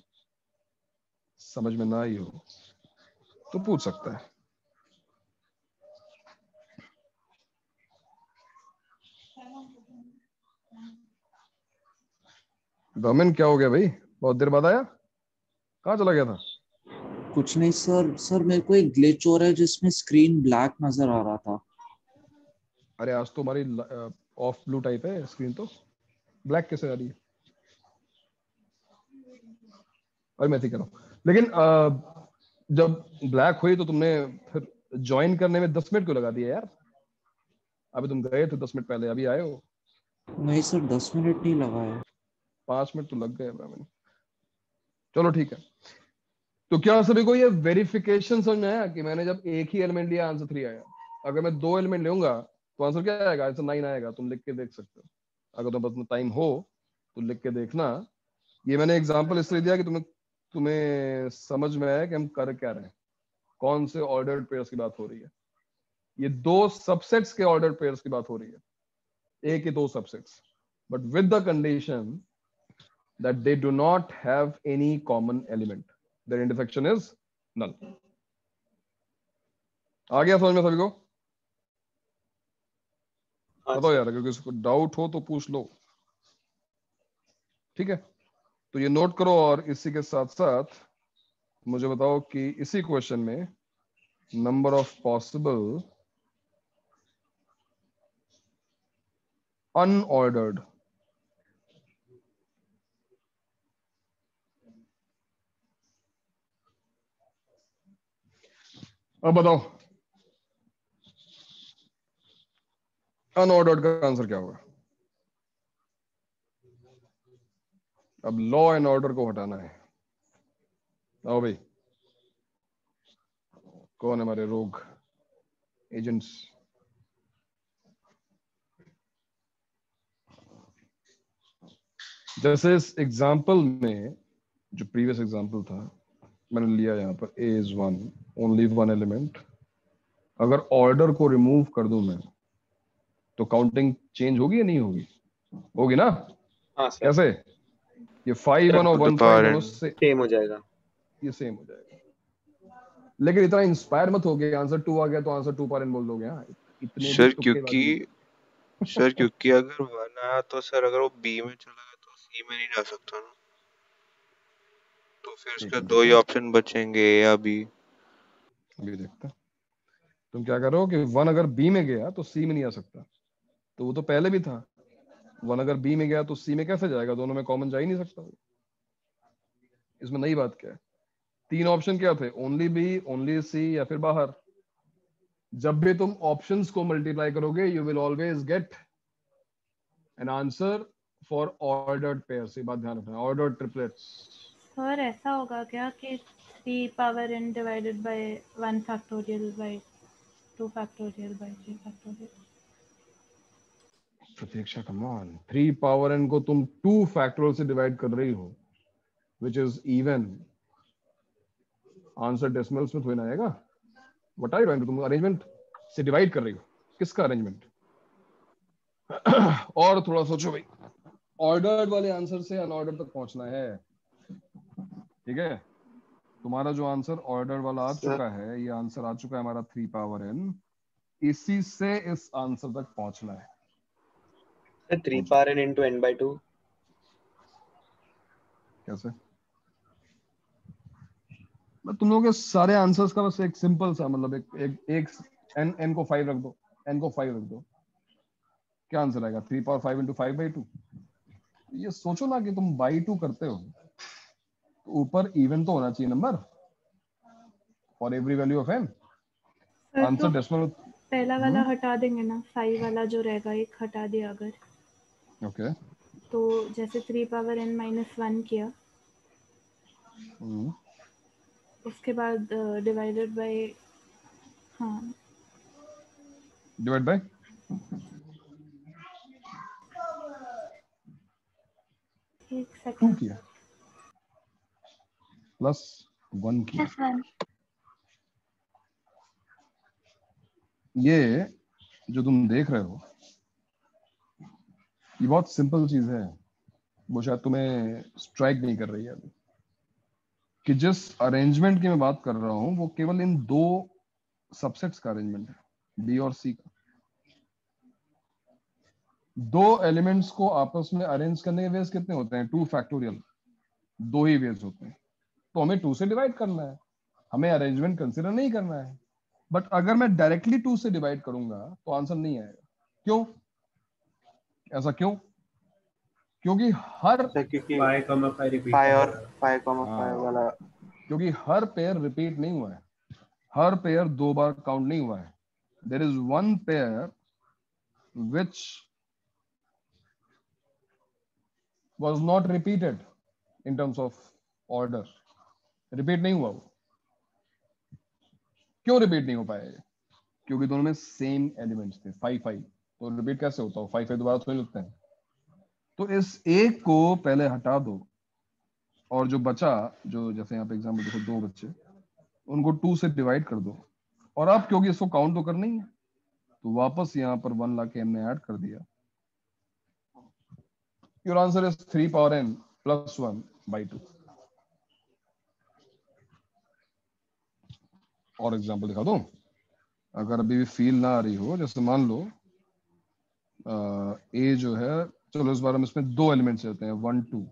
समझ में ना आई हो, तो पूछ सकता है। गवर्नमेंट क्या हो गया भाई, बहुत देर बाद आया, कहाँ चला गया था? कुछ नहीं सर। सर मेरे को एक ग्लिच हो रहा है जिसमें स्क्रीन ब्लैक नजर आ रहा था। अरे आज तो हमारी ऑफ ब्लू टाइप है स्क्रीन, तो ब्लैक कैसे आ रही है? और मैं ठीक कर रहा हूँ, लेकिन जब ब्लैक हुई तो तुमने फिर ज्वाइन करने में 10 मिनट क्यों लगा दिया यार? अभी तुम गए थे 10 मिनट पहले, अभी आए हो। नहीं सर 10 मिनट नहीं लगा है। 5 मिनट तो लग गए मैंने। चलो ठीक है, तो क्या सभी को ये वेरिफिकेशन समझ में आया कि मैंने जब एक ही एलिमेंट लिया आंसर 3 आया? अगर मैं 2 एलिमेंट लूंगा तो आंसर क्या आएगा? आंसर 9 आएगा। तुम लिख के देख सकते हो, अगर तुम्हारे पास टाइम हो तो लिख के देखना। ये मैंने एग्जांपल इसलिए दिया कि तुम्हें तुम्हें समझ में आया कि हम कर क्या रहे हैं, कौन से ऑर्डर्ड पेयर्स की बात हो रही है। ये 2 सबसेट्स के ऑर्डर्ड पेयर्स की बात हो रही है, एक ही 2 subsets, but with the condition that they do not have any common element, their intersection is null. आ गया समझ में सभी को? हाँ बताओ सर यार, अगर किसी को डाउट हो तो पूछ लो, ठीक है? तो ये नोट करो, और इसी के साथ साथ मुझे बताओ कि इसी क्वेश्चन में नंबर ऑफ पॉसिबल अनऑर्डर्ड अब बताओ अनऑर्डर्ड का आंसर क्या होगा? अब लॉ एंड ऑर्डर को हटाना है। आओ भाई, कौन है हमारे रोग एजेंट्स? जैसे इस एग्जाम्पल में, जो प्रीवियस एग्जाम्पल था, मैंने लिया यहाँ पर a is 1, ओनली 1 एलिमेंट। अगर ऑर्डर को रिमूव कर दूं मैं, तो काउंटिंग चेंज होगी या नहीं होगी? होगी ना? हाँ सर कैसे? ये 5 1 और 1 5 दोनों से सेम हो जाएगा। ये सेम हो जाएगा। लेकिन इतना इंस्पायर मत हो गया, आंसर 2 आ गया तो आंसर 2 पर इन बोल दोगे। हाँ, इतने भी सर तुक्केबाजी क्योंकि अगर 1 आया तो सर अगर वो बी में चला गया तो सी में नहीं जा सकता ना, तो फिर एक इसके मिनट 2 ही रुको, ऑप्शन बचेंगे, ए या बी। अभी देखते हैं। तुम क्या कर रहे हो कि 1 अगर बी में गया तो सी में नहीं आ सकता, तो वो तो पहले भी था। 1 अगर बी में गया तो सी में कैसे जाएगा? दोनों में कॉमन जा ही नहीं सकता। इसमें नई बात क्या है? 3 ऑप्शन क्या थे? ओनली बी, ओनली सी, या फिर बाहर। जब भी तुम ऑप्शंस को मल्टीप्लाई करोगे, you will always get an answer for ordered pairs. ये बात ध्यान रखना, ऑर्डर्ड ट्रिपलेट्स। और ऐसा होगा क्या कि 3 power n divided by 1 factorial by 2 factorial by 3 factorial? Pratiksha, come on, 3 power n को तुम 2 फैक्टोरियल से डिवाइड कर रही हो, which is even. Answer decimals में थोड़ी ना आएगा। What are you trying to, तुम अरेंजमेंट से डिवाइड कर रही हो। किसका अरेंजमेंट? और थोड़ा सोचो भाई, ऑर्डर्ड वाले आंसर से अनऑर्डर्ड तक पहुंचना है, ठीक है? तुम्हारा जो आंसर ऑर्डर वाला आ सर चुका है, ये आंसर आ चुका है हमारा 3 पावर n, इसी से इस आंसर तक पहुंचना है। 3 power n into n by 2। कैसे? मैं तुम लोगों के सारे आंसर्स का बस एक सिंपल सा मतलब एक n को 5 रख दो, n को 5 रख दो, क्या आंसर आएगा? 3 पावर 5 into 5 by 2। ये सोचो ना कि तुम by 2 करते हो ऊपर इवन तो होना चाहिए number for every value of n। Sir, answer तो डेसिमल। पहला वाला हटा देंगे ना, 5 वाला जो रहेगा एक हटा दिया अगर, ओके। तो जैसे 3 पावर n माइनस 1 किया, उसके बाद डिवाइडेड बाय, हाँ डिवाइड बाय एक 2 सेकंड, किया प्लस 1 किया। प्लस 1। ये जो तुम देख रहे हो ये बहुत सिंपल चीज है, वो शायद तुम्हें स्ट्राइक नहीं कर रही है अभी, कि जिस अरेंजमेंट की मैं बात कर रहा हूं वो केवल इन दो सबसेट्स का अरेंजमेंट है, बी और सी का। दो एलिमेंट्स को आपस में अरेंज करने के वेज कितने होते हैं? 2 फैक्टोरियल, दो ही वेज होते हैं। तो हमें 2 से डिवाइड करना है, हमें अरेंजमेंट कंसिडर नहीं करना है। बट अगर मैं डायरेक्टली 2 से डिवाइड करूंगा तो आंसर नहीं आएगा। क्यों? ऐसा क्यों? क्योंकि हर क्योंकि 5,5 रिपीट फाइव कर और रहा है। 5,5 वाला क्योंकि हर पेयर रिपीट नहीं हुआ है, हर पेयर 2 बार काउंट नहीं हुआ है। There is one pair which was not repeated in terms of order। Repeat नहीं हुआ वो। क्यों रिपीट नहीं हो पाया? क्योंकि दोनों में सेम एलिमेंट्स थे, 5 तो रिपीट कैसे होता हो? 5 दोबारा थोड़ी लिखते हैं। तो इस एक को पहले हटा दो और जो बचा, जो जैसे यहाँ पे एग्जाम्पल देखो 2 बच्चे, उनको 2 से डिवाइड कर दो। और अब क्योंकि इसको काउंट तो करना ही है तो वापस यहाँ पर 1 ला के हमने ऐड कर दिया। Your answer is 3 power n plus 1 by 2। और एग्जाम्पल दिखा दूं, अगर अभी भी फील ना आ रही हो, जैसे मान लो ए जो है, चलो इस बार हम इसमें 2 एलिमेंट्स लेते हैं, 1 2,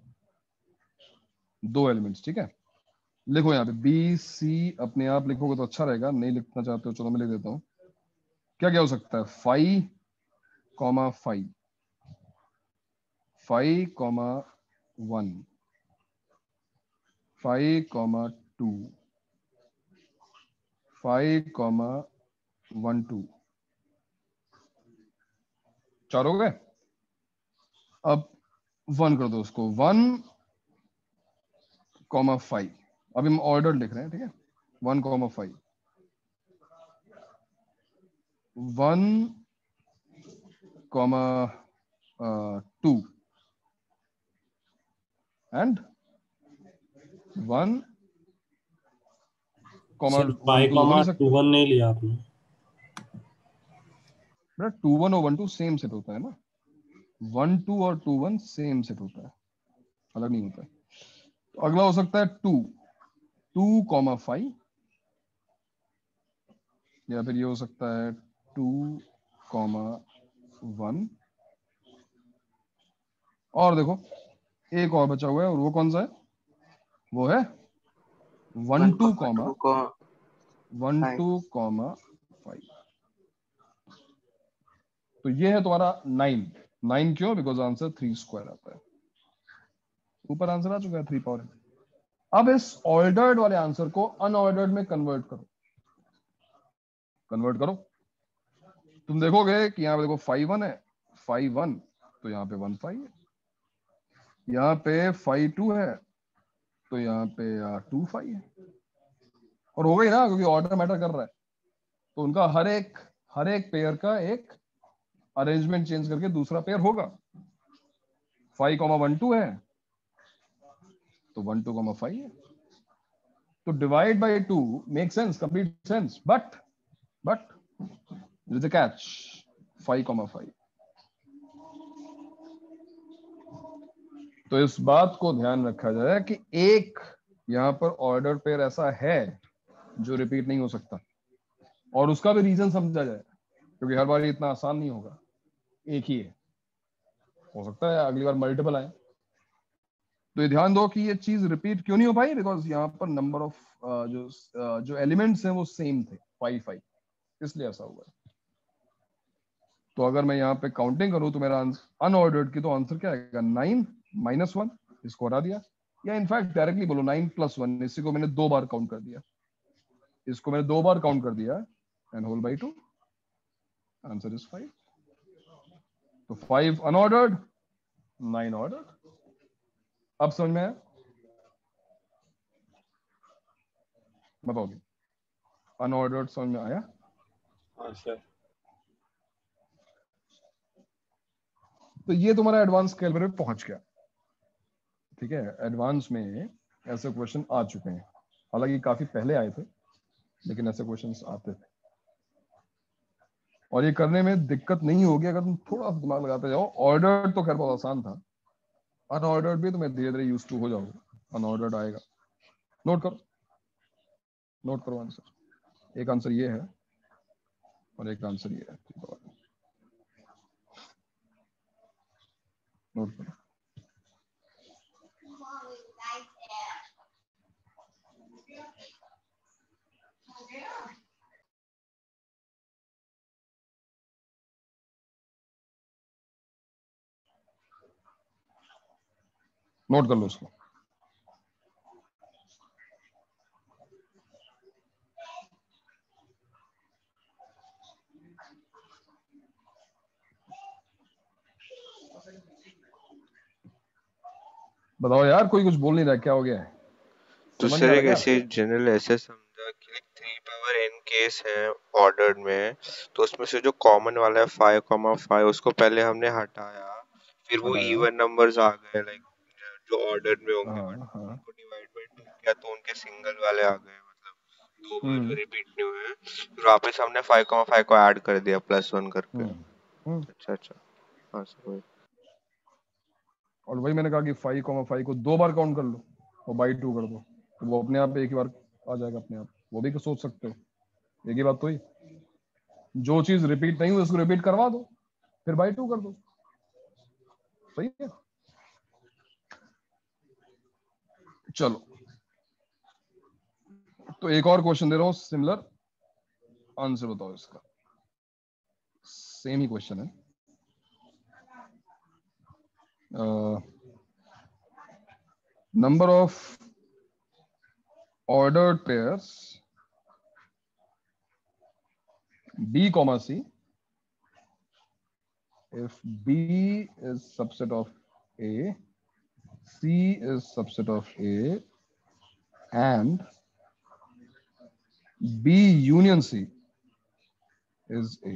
2 एलिमेंट्स, ठीक है। लिखो यहाँ पे बी सी, अपने आप लिखोगे तो अच्छा रहेगा, नहीं लिखना चाहते हो चलो मैं लिख देता हूँ। क्या क्या हो सकता है? 5, 5, 5, 1, 5, 2, 5, 1 2। 4 हो गए। अब 1 कर दो उसको, 1, 5। अभी हम ऑर्डर लिख रहे हैं, ठीक है। 1, 5, 1, 2 एंड 1, सर 1 5, 2 बोल सकते 2 1 नहीं लिया आपने। हो। 2 1 और 1 2 सेम सेट होता है ना, 1 2 और 2 1 सेम सेट होता है, अलग नहीं होता है। तो अगला हो सकता है 2, 2, 5, या फिर ये हो सकता है 2, 1। और देखो एक और बचा हुआ है, और वो कौन सा है? वो है 1 2, 1 2, 5। तो ये है तुम्हारा 9। 9 क्यों? बिकॉज आंसर 3 स्क्वायर आता है। ऊपर आंसर आ चुका है 3 पावर। अब इस ऑर्डर्ड वाले आंसर को अनऑर्डर्ड में कन्वर्ट करो, कन्वर्ट करो। तुम देखोगे कि यहाँ पे देखो 5 1 है, 5 1, तो यहाँ पे 1 5 है। यहाँ पे 5 2 है, तो यहाँ पे 2 5 है। और हो गई ना, क्योंकि ऑर्डर मैटर कर रहा है। तो उनका हर एक पेयर का एक अरेंजमेंट चेंज करके दूसरा पेयर होगा। 5 1 2 है, तो 1 2 5 है। तो divide by 2 make sense, complete sense, but with the catch 5 5। तो इस बात को ध्यान रखा जाए कि एक यहां पर ऑर्डर पेयर ऐसा है जो रिपीट नहीं हो सकता, और उसका भी रीजन समझा जाए, क्योंकि हर बार इतना आसान नहीं होगा। एक ही है, हो सकता है अगली बार मल्टीपल आए। तो ये ध्यान दो कि ये चीज रिपीट क्यों नहीं हो पाई, बिकॉज यहाँ पर नंबर ऑफ जो एलिमेंट्स हैं वो सेम थे, 5 5, इसलिए ऐसा हुआ है। तो अगर मैं यहाँ पे काउंटिंग करूं तो मेरा अनऑर्डर्ड की तो आंसर क्या आएगा? 9 -1, इसको हटा दिया। या इनफैक्ट डायरेक्टली बोलो 9 + 1, इसी को मैंने 2 बार काउंट कर दिया, इसको मैंने 2 बार काउंट कर दिया and whole by 2, answer is 5. तो 5 अनऑर्डर्ड, 9 ऑर्डर्ड. अब समझ में आया? बताओगे अनऑर्डर्ड समझ में आया? हाँ सर. तो ये तुम्हारा एडवांस कैलकुलेटर पहुंच गया. ठीक है, एडवांस में ऐसे क्वेश्चन आ चुके हैं, हालांकि काफी पहले आए थे लेकिन ऐसे क्वेश्चंस आते थे और ये करने में दिक्कत नहीं होगी अगर तुम थोड़ा सा दिमाग लगाते जाओ. ऑर्डर्ड तो खैर बहुत आसान था, अनऑर्डर्ड भी तुम्हें धीरे धीरे यूज टू हो जाओगे. अनऑर्डर्ड आएगा, नोट करो, नोट करो आंसर. एक आंसर ये है और एक आंसर ये है, नोट करो. नोट कर लो उसको. बताओ यार, कोई कुछ बोल नहीं रहा, क्या हो गया है? तो समझ सर नहीं आ एक रहा ऐसे जनरल ऐसे समझा कि लाइक 3 power n केस है ऑर्डर्ड में, तो उसमें से जो कॉमन वाला है 5,5 उसको पहले हमने हटाया, फिर वो हटाया? इवन नंबर्स आ गए लाइक जो ऑर्डर्ड में होंगे, हाँ बट हाँ. उनको डिवाइड बाय 2 किया तो उनके सिंगल वाले आ गए, मतलब 2 बार जो रिपीट नहीं हुए. फिर वापस हमने 5,5 को ऐड कर दिया +1 करके. अच्छा अच्छा, हाँ सर वही. और वही मैंने कहा कि 5,5 को 2 बार काउंट कर लो और बाई 2 कर दो, तो वो अपने आप एक ही बार आ जाएगा अपने आप. वो भी तो सोच सकते हो, एक ही बात तो ही. जो चीज रिपीट नहीं हुई उसको रिपीट करवा दो, फिर बाई 2 कर दो. सही है. चलो, तो एक और क्वेश्चन दे रहा हूं सिमिलर, आंसर बताओ इसका. सेम ही क्वेश्चन है. Number of ordered pairs B comma C if B is subset of A, C is subset of A and B union C is A.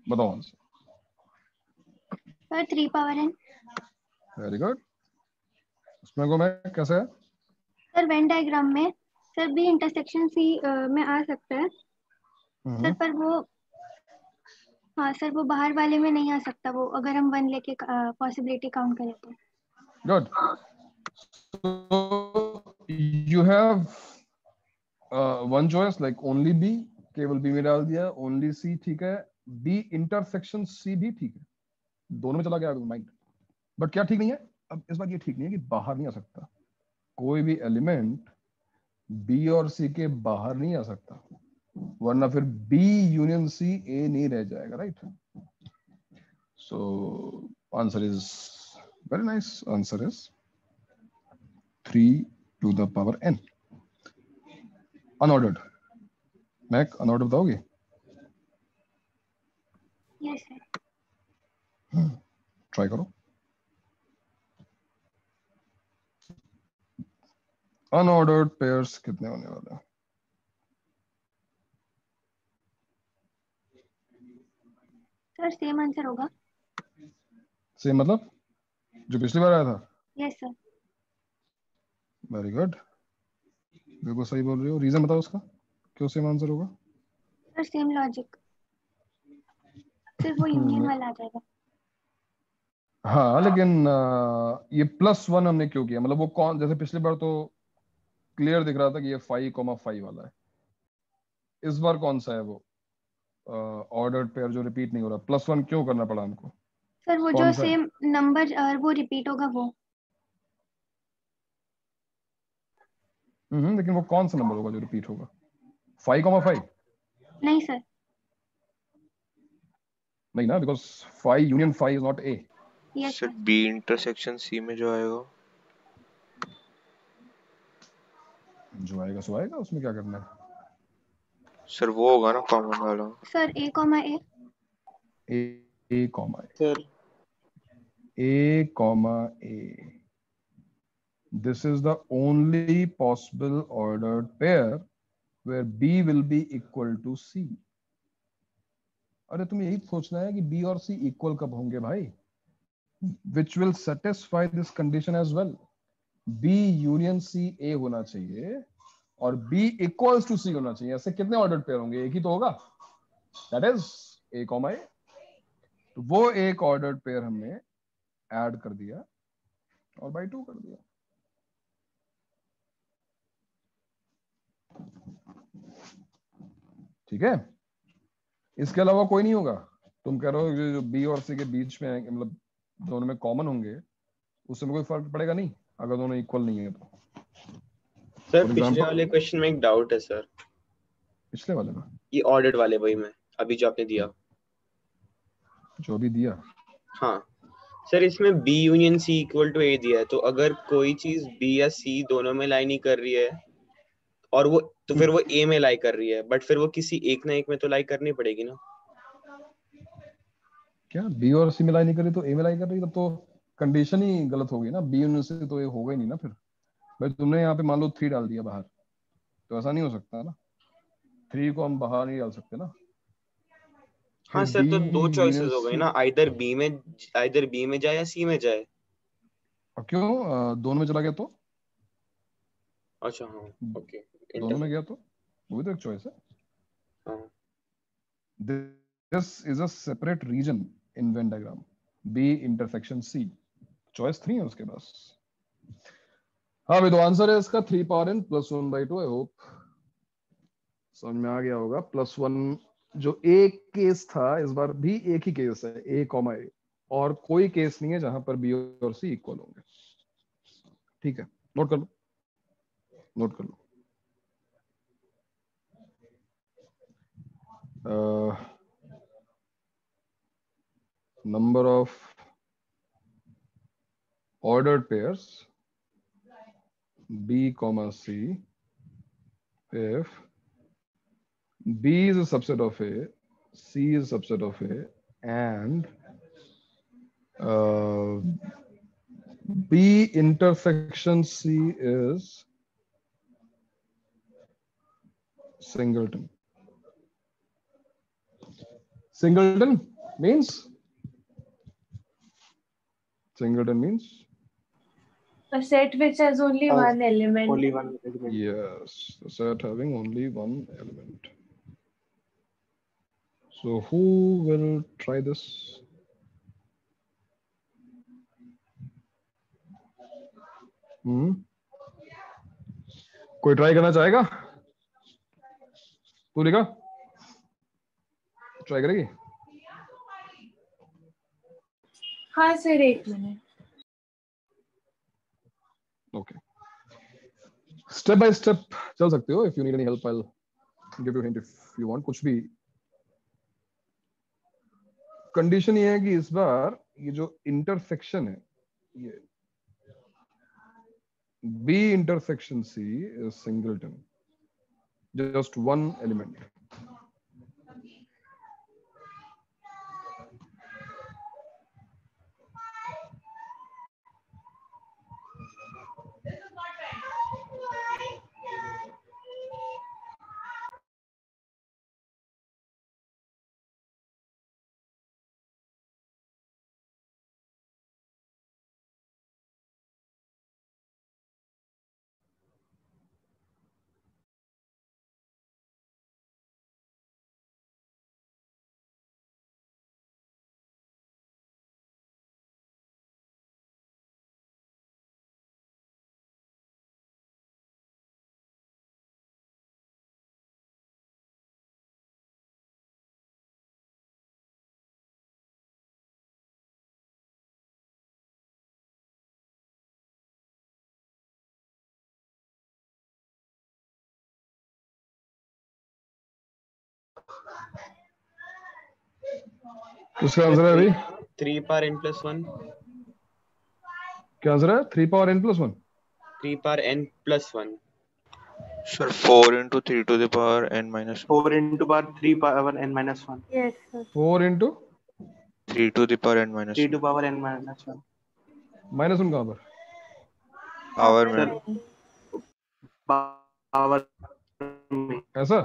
बताओ answer. Sir 3 power n. Very good. उसमें को मैं कैसे है? Sir Venn diagram में sir B intersection C में आ सकता है सर, पर वो हाँ सर वो बाहर वाले में नहीं आ सकता, वो अगर हम 1 लेके पॉसिबिलिटी काउंट करें तो. Good. So you have one choice like only B, केवल B में डाल दिया, only C ठीक है, B इंटरसेक्शन C भी ठीक है, दोनों में चला गया माइंड. बट क्या ठीक नहीं है? अब इस बार ये ठीक नहीं है कि बाहर नहीं आ सकता. कोई भी एलिमेंट B और C के बाहर नहीं आ सकता, वरना फिर B यूनियन C A नहीं रह जाएगा, right? So answer is very nice. Answer is 3 to the power n. Unordered. Make unordered बताओगे? Yes sir. ट्राई करो. अनऑर्डर्ड पेयर्स कितने होने वाले हैं? सर सेम आंसर होगा. सेम मतलब जो पिछली बार आया था? Yes sir. वेरी गुड, बिल्कुल सही बोल रही हो. रीजन बताओ उसका, क्यों सेम आंसर होगा? सर सेम लॉजिक, सिर्फ वो यूनियन वाला आ जाएगा. हाँ, लेकिन ये +1 हमने क्यों किया? मतलब वो कौन, जैसे पिछली बार तो क्लियर दिख रहा था कि ये 5,5 वाला है, इस बार कौन सा है वो ऑर्डर्ड पेयर जो रिपीट नहीं हो रहा? +1 क्यों करना पड़ा हमको? सर वो जो सेम नंबर वो रिपीट होगा वो. लेकिन वो कौन सा नंबर होगा जो रिपीट होगा? 5,5? नहीं सर. नहीं ना, because 5 union 5 is not A. Yes sir B intersection C में जो आएगा जो आएगा सो आएगा, उसमें क्या करना है। सर वो होगा ना कॉमन वाला। Sir A comma A. A comma sir A comma A, this is the only possible ordered pair where B will be equal to C. अरे तुम्हें यही सोचना है कि B और C इक्वल कब होंगे भाई, which will satisfy this condition as well. B union C A होना चाहिए और B equals to C होना चाहिए। ऐसे कितने ऑर्डर्ड पेयर होंगे, एक ही तो होगा, that is A comma A। तो वो एक ऑर्डर्ड पेयर हमने ऐड कर दिया और बाई 2 कर दिया। ठीक है, इसके अलावा कोई नहीं होगा। तुम कह रहे हो जो बी और सी के बीच में है, मतलब दोनों में कॉमन होंगे, उससे कोई फर्क पड़ेगा नहीं अगर दोनों इक्वल नहीं है तो। सर पिछले वाले क्वेश्चन में एक डाउट है सर। पिछले वाले में? ये ऑर्डर्ड वाले वही में अभी जो आपने दिया, जो भी दिया। हाँ सर, इसमें B union C equal to A दिया है, तो अगर कोई चीज B या C दोनों में लाई नहीं कर रही है और वो तो फिर वो A में लाई कर रही है, बट फिर वो किसी एक ना एक में तो लाई करनी पड़ेगी ना। क्या B और C में लाई नहीं कर रही तो A में लाई कर रही, तब तो कंडीशन ही गलत होगी ना। B यूनियन C तो A होगा ही नहीं ना। फिर भाई तुमने यहाँ पे मान लो 3 डाल दिया बाहर, तो ऐसा नहीं हो सकता ना, 3 को हम बाहर नहीं डाल सकते ना। हाँ सर, तो दो चॉइसेस हो गई ना, आइदर बी में जाए या सी में जाए। और क्यों दोनों में चला गया तो? अच्छा हाँ ओके, दोनों में गया तो वो भी तो एक चॉइस है। हाँ। This is a separate region in Venn diagram, B intersection C, choice 3 है उसके पास। हाँ भाई, तो आंसर है इसका 3 power n plus 1/2। I hope समझ में आ गया होगा। +1 जो एक केस था, इस बार भी एक ही केस है, A कॉमा A, और कोई केस नहीं है जहां पर B और C इक्वल होंगे। ठीक है, नोट कर लो, नोट कर लो। Number of ordered pairs B comma C if B is a subset of A, C is a subset of A, and B intersection C is singleton. Singleton means a set which has only one element. Only one element. Yes, a set having only one element. So who will try this? कोई try करना चाहेगा? पूरिका try करेगी? हाँ sir, एक minute. Okay, step by step चल सकते हो। If you need any help I will give you hint if you want. कुछ भी कंडीशन ये है कि इस बार ये जो इंटरसेक्शन है, ये B intersection C is singleton, just one element. किसका आंसर है अभी? 3 पावर n + 1। क्या आंसर है? 3 power n plus 1। 3 power n plus 1। Sir 4 into 3 to the power n minus 1। 4 into power 3 power n minus 1। Yes sir. 4 into 3 to the power n minus 3 1। to power n minus 1। Minus 1 कहाँ पर? Power में। Sir power में। ऐसा?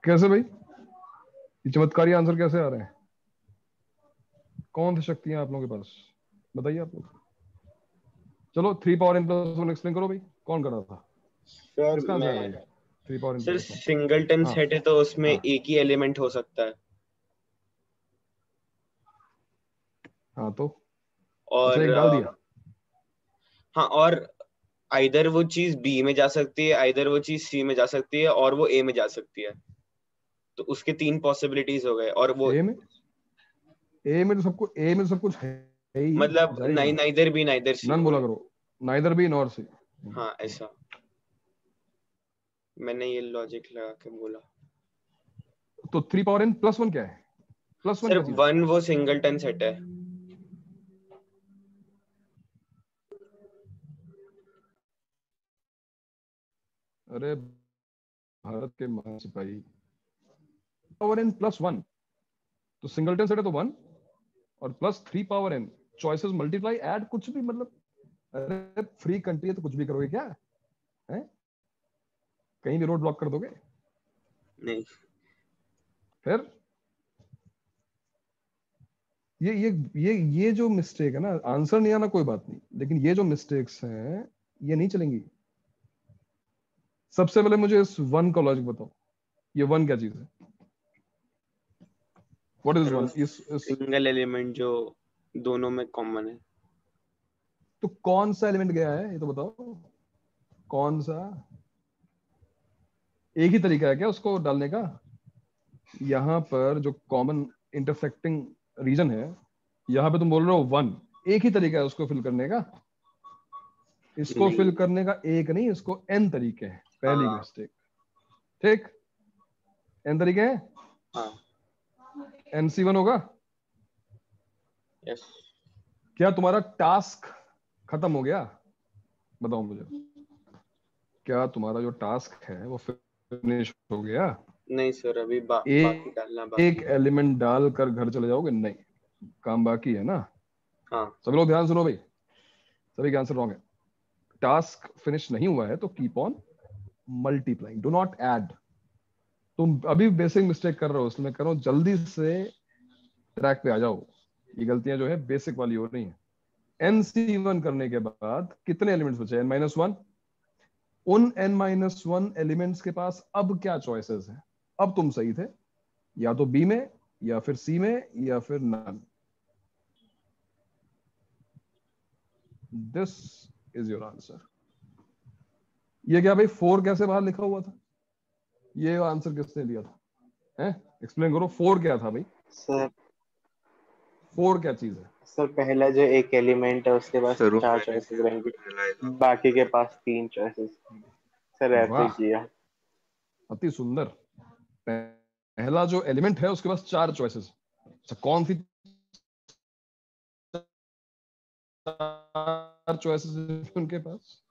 कैसे भाई? ये चमत्कारी answer कैसे आ रहे हैं? कौन सी शक्तियां आप लोगों के पास? बताइए आप लोग। चलो 3 पावर n plus 1 एक्सप्लेन करो भाई। कौन कर रहा था? सर किसका आंसर मैं है ये? 3 power n sir plus 1। Singleton हाँ सेट है तो उसमें हाँ एक ही एलिमेंट हो सकता है। हाँ तो अच्छा और एक डाल दिया। हाँ, और आइदर वो चीज बी में जा सकती है, आइदर वो चीज सी में जा सकती है, और वो ए में जा सकती है। तो उसके 3 पॉसिबिलिटीज हो गए। और वो ए में तो सब कुछ है ही। मतलब जाएगा कहाँ? Neither B neither C none हो बोला गए। करो। Neither B nor C. हाँ ऐसा मैंने ये लॉजिक लगा के बोला। तो 3 पावर n plus 1 क्या है? प्लस 1 सर क्या चीज है? 1 वो सिंगलटन सेट है। अरे भारत के महान सिपाही, पावर n plus 1 तो सिंगलटन सेट है तो 1 और plus 3 power n choices multiply add कुछ भी मतलब। अरे फ्री कंट्री है तो कुछ भी करोगे क्या है? कहीं भी रोड ब्लॉक कर दोगे? नहीं फिर ये जो मिस्टेक है ना, आंसर नहीं आना कोई बात नहीं, लेकिन ये जो मिस्टेक्स हैं ये नहीं चलेंगी। सबसे पहले मुझे इस 1 का लॉजिक बताओ। ये 1 क्या चीज है? What is 1? इस सिंगल एलिमेंट जो दोनों में कॉमन है। तो कौन सा एलिमेंट गया है ये तो बताओ। कौन सा? एक ही तरीका है क्या उसको डालने का? यहां पर जो कॉमन इंटरसेक्टिंग रीजन है, यहां पे तुम बोल रहे हो 1, एक ही तरीका है उसको फिल करने का। इसको नहीं। फिल करने का एक नहीं, इसको n तरीके हैं। पहली हाँ मिस्टेक। ठीक, n तरीके हैं। हाँ nc1 होगा। यस। क्या तुम्हारा टास्क खत्म हो गया? बताओ मुझे, क्या तुम्हारा जो टास्क है वो फिनिश हो गया? नहीं सर अभी बाकी डालना एक बाकी है। एलिमेंट डालकर घर चले जाओगे? नहीं, काम बाकी है ना। हाँ सभी लोग ध्यान सुनो भाई, सभी का आंसर रॉन्ग है। टास्क फिनिश नहीं हुआ है तो keep on multiplying, do not add. तुम अभी बेसिक मिस्टेक कर रहे हो, इसलिए मैं कर रहा हूं जल्दी से ट्रैक पे आ जाओ। ये गलतियां जो है बेसिक वाली हो रही हैं। nc1 करने के बाद कितने एलिमेंट्स बचे? n-1। उन n-1 एलिमेंट्स के पास अब क्या चॉइसेस हैं? अब तुम सही थे, या तो बी में या फिर सी में या फिर none. This is your answer. ये क्या भाई 4 कैसे बाहर लिखा हुआ था? ये आंसर किसने दिया था? हैं? एक्सप्लेन करो 4 क्या था भाई? सर 4 क्या चीज है? सर पहला जो एक एलिमेंट है उसके पास सर 4 मैंने चॉइसेस रहेंगी, realize- बाकी के पास 3 चॉइसेस। सर ऐसे वाह, किया। अति सुंदर। पहला जो एलिमेंट है उसके पास 4 चॉइसेस। अच्छा कौन सी 4 चॉइसेस उनके पास?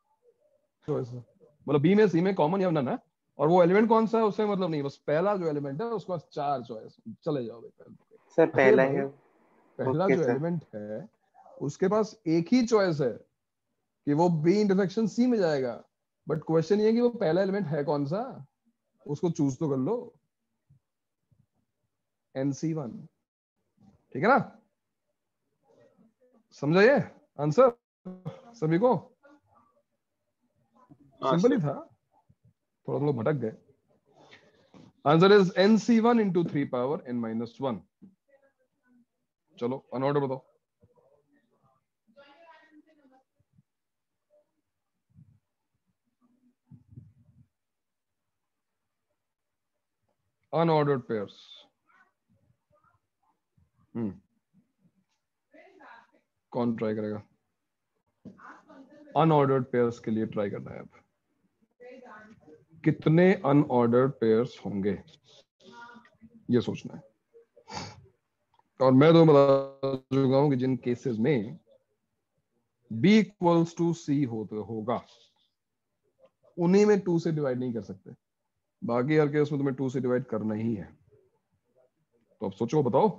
चॉइस मतलब बी में सी में कॉमन या नन है, और वो एलिमेंट कौन सा है उससे मतलब नहीं, बस पहला जो एलिमेंट है उसके पास 4 चॉइस। चले जाओ भाई। सर अरे पहला भाई है। पहला ओके जो सर। एलिमेंट है उसके पास एक ही चॉइस है कि वो बी इंटरसेक्शन सी में जाएगा, बट क्वेश्चन ये है कि वो पहला एलिमेंट है कौन सा, उसको चूज तो कर लो। nc1, ठीक है ना? समझा ये आंसर सभी को? हाँ सिंपल ही सर। था, थोड़ा लोग भटक गए। Answer is nc1 into 3 power n-1। चलो अनऑर्डर बताओ। Unordered pairs. कौन ट्राई करेगा? अनऑर्डर्ड पेयर्स के लिए ट्राई करना है। अब कितने अनऑर्डर्ड पेयर्स होंगे ये सोचना है। और मैं तो बता चुका हूं कि जिन केसेस में b इक्वल्स टू c होगा उन्हीं में 2 से डिवाइड नहीं कर सकते, बाकी हर केस में तुम्हें 2 से डिवाइड करना ही है। तो अब सोचो, बताओ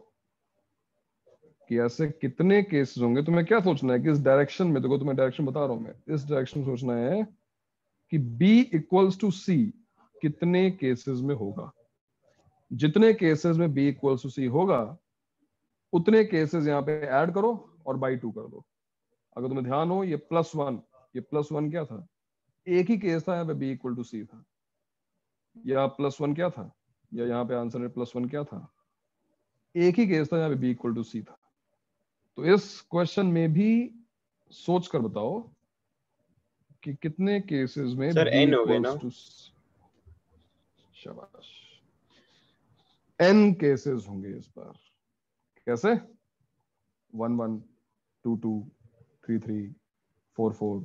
कि ऐसे कितने केसेस होंगे। तुम्हें क्या सोचना है, किस डायरेक्शन में, देखो तुम्हें डायरेक्शन बता रहा हूं मैं, इस डायरेक्शन में सोचना है कि b इक्वल्स टू c कितने केसेस में होगा। जितने केसेस में b इक्वल्स टू c होगा उतने केसेस यहाँ पे ऐड करो और बाई 2 कर दो। अगर तुम्हें ध्यान हो, ये +1, ये +1 क्या था, एक ही केस था, यहाँ पे b इक्वल टू c था, या +1 क्या था, या यहाँ पे आंसर में +1 क्या था, एक ही केस था, यहाँ पे b इक्वल टू c था। तो इस क्वेश्चन में भी सोच कर बताओ कि कितने केसेस में सर b n हो गए ना? इक्वल्स टू, शाबाश, n केसेस होंगे इस बार। कैसे? 1 1 2 2 3 3 4 4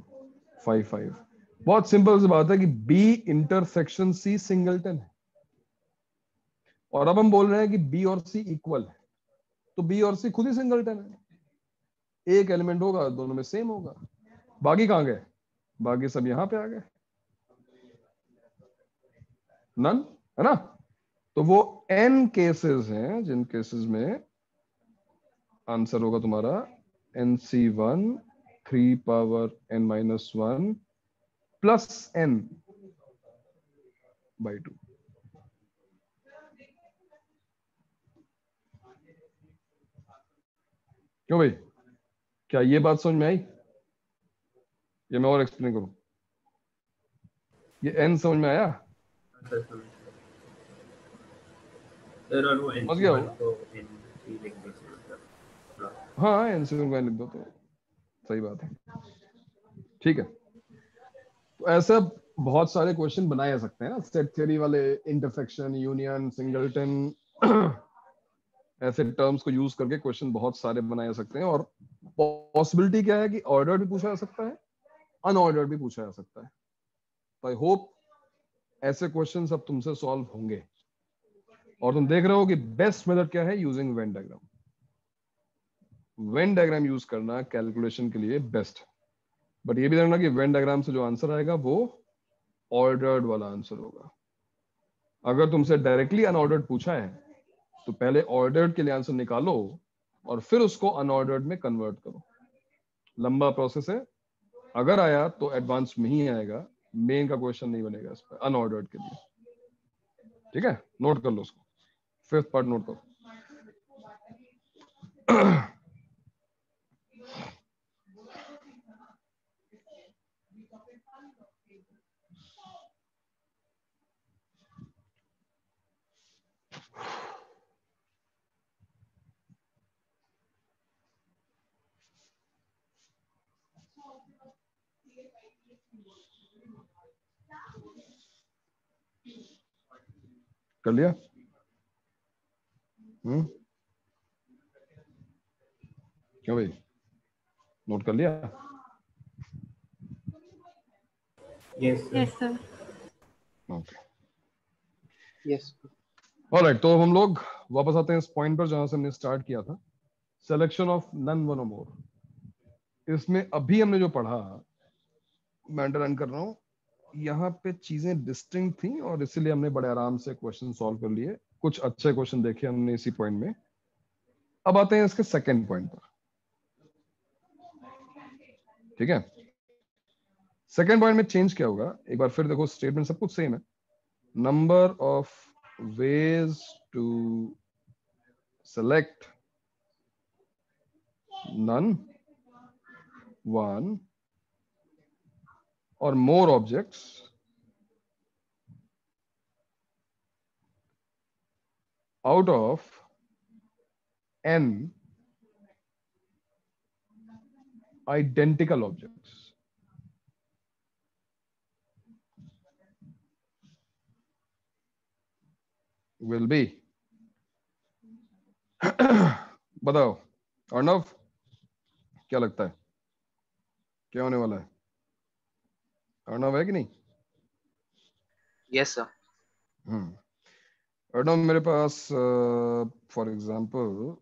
5 5। बहुत सिंपल सी बात है कि B इंटरसेक्शन C सिंगलटन है, और अब हम बोल रहे हैं कि B और C इक्वल है, तो B और C खुद ही सिंगलटन है। एक एलिमेंट होगा, दोनों में सेम होगा। बाकी कहां गए? बाकी सब यहां पे आ गए, नन, है ना? तो वो n केसेस हैं जिन केसेस में आंसर होगा तुम्हारा NC1 3 power n-1 plus n by 2। क्यों भाई, क्या ये बात समझ में आई? ये मैं और एक्सप्लेन करूं? ये n समझ में आया? सर और वो समझ गया NC1 होगा? को NC लिख दीजिए। हाँ, NC1 को n लिख दो तो सही बात है। ठीक है, तो ऐसा बहुत सारे क्वेश्चन बनाए जा सकते हैं ना, सेट थ्योरी वाले, इंटरसेक्शन, यूनियन, सिंगलटन, ऐसे टर्म्स को यूज करके क्वेश्चन बहुत सारे बनाए जा सकते हैं। और पॉसिबिलिटी क्या है कि ऑर्डर भी पूछा जा सकता है, अनऑर्डर्ड भी पूछा जा सकता है। तो आई होप ऐसे क्वेश्चंस अब तुमसे सॉल्व होंगे, और तुम देख रहे हो कि बेस्ट मेथड क्या है, using Venn diagram. Venn diagram use करना कैलकुलेशन के लिए बेस्ट है, बट ये भी देखना कि वेन डायग्राम से जो आंसर आएगा वो ऑर्डर्ड वाला आंसर होगा। अगर तुमसे डायरेक्टली अनऑर्डर्ड पूछा है तो पहले ऑर्डर्ड के लिए आंसर निकालो और फिर उसको अनऑर्डर्ड में कन्वर्ट करो। लंबा प्रोसेस है, अगर आया तो एडवांस में ही आएगा, मेन का क्वेश्चन नहीं बनेगा इस पर अनऑर्डर्ड के लिए। ठीक है, नोट कर लो उसको, 5th पार्ट नोट करो। कर लिया? क्यों भाई, नोट कर लिया? Yes sir. Okay, yes alright. तो हम लोग वापस आते हैं इस पॉइंट पर जहां से हमने स्टार्ट किया था, सिलेक्शन ऑफ नन वन और मोर। इसमें अभी हमने जो पढ़ा, मैं अंडरलाइन कर रहा हूं, यहाँ पे चीजें डिस्टिंक्ट थी और इसीलिए हमने बड़े आराम से क्वेश्चन सॉल्व कर लिए। कुछ अच्छे क्वेश्चन देखे हमने इसी पॉइंट में। अब आते हैं इसके सेकंड पॉइंट पर। ठीक है, सेकंड पॉइंट में चेंज क्या होगा, एक बार फिर देखो, स्टेटमेंट सब कुछ सेम है। Number of ways to select none, one or more objects out of n identical objects. Will be बताओ अर्णव, क्या लगता है क्या होने वाला है? अर्णव है कि नहीं? Yes sir. अर्णव, मेरे पास फॉर एग्जांपल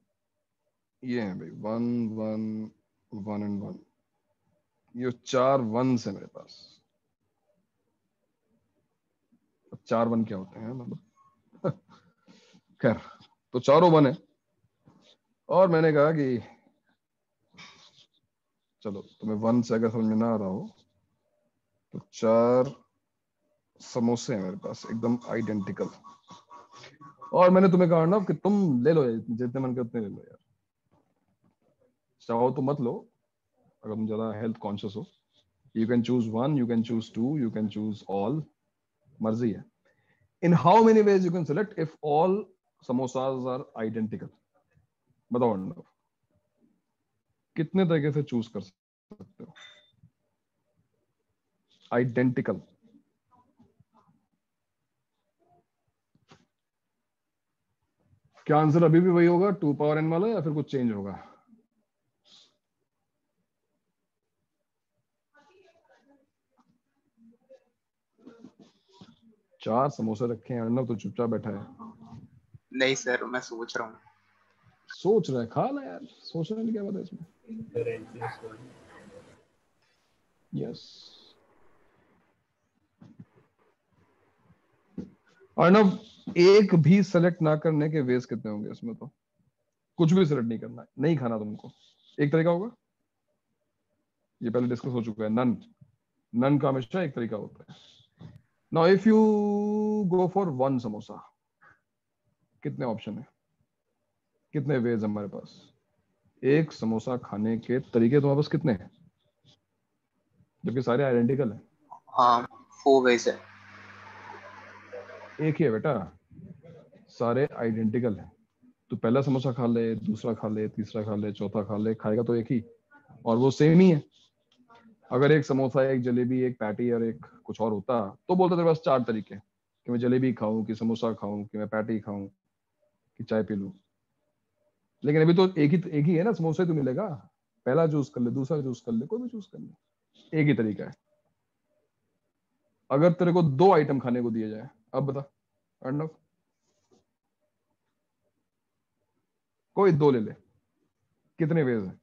ये है भाई 1 1 1 एंड 1, ये 4 1s है मेरे पास। 4 1 क्या होते हैं मतलब खैर, तो चारों 1 है। और मैंने कहा कि चलो तुम्हें 1 से अगर समझ में ना आ रहा हो तो 4 समोसे हैं मेरे पास एकदम आइडेंटिकल, और मैंने तुम्हें कहा ना कि तुम ले लो जितने मन के उतने ले लो यार, चाहो तो मत लो अगर तुम ज्यादा हेल्थ कॉन्शियस हो। You can choose 1, you can choose 2, you can choose all, मर्जी है। In how many ways you can select if all samosas are identical? बताओ अर्णव, कितने तरीके से चूज कर सकते हो आइडेंटिकल? क्या आंसर अभी भी वही होगा 2 पावर n वाला, या फिर कुछ चेंज होगा? चार समोसे रखे हैं, अर्णव तो चुपचाप बैठा है। नहीं सर, मैं सोच रहा हूँ। सोच रहा है, खा ला यार, सोचने में क्या बात है इसमें? यस अर्णव, एक भी सेलेक्ट ना करने के वेज कितने होंगे इसमें? तो कुछ भी सेलेक्ट नहीं करना, नहीं खाना तुमको, एक तरीका होगा, ये पहले डिस्कस हो चुका है। नन का हमेशा एक तरीका होता है। Now if you go for 1 samosa, कितने ऑप्शन है, कितने वेज हमारे पास? एक समोसा खाने के तरीके तुम्हारे पास कितने हैं, जबकि सारे आइडेंटिकल हैं? हाँ, 4 वेज है। एक ही है बेटा, सारे आइडेंटिकल हैं। तो पहला समोसा खा ले, दूसरा खा ले, तीसरा खा ले, चौथा खा ले, खाएगा तो एक ही, और वो सेम ही है। अगर एक समोसा, एक जलेबी, एक पैटी और एक कुछ और होता तो बोलते तेरे पास 4 तरीके, कि मैं जलेबी खाऊं, कि समोसा खाऊं, कि मैं पैटी खाऊं, कि चाय पी लूं। लेकिन अभी तो एक ही है ना, समोसा ही तो मिलेगा। पहला चूज कर ले, दूसरा चूज कर ले, कोई भी चूज कर ले, एक ही तरीका है। अगर तेरे को 2 आइटम खाने को दिए जाए, अब बता अर्णव, कोई 2 ले ले, कितने वेज है?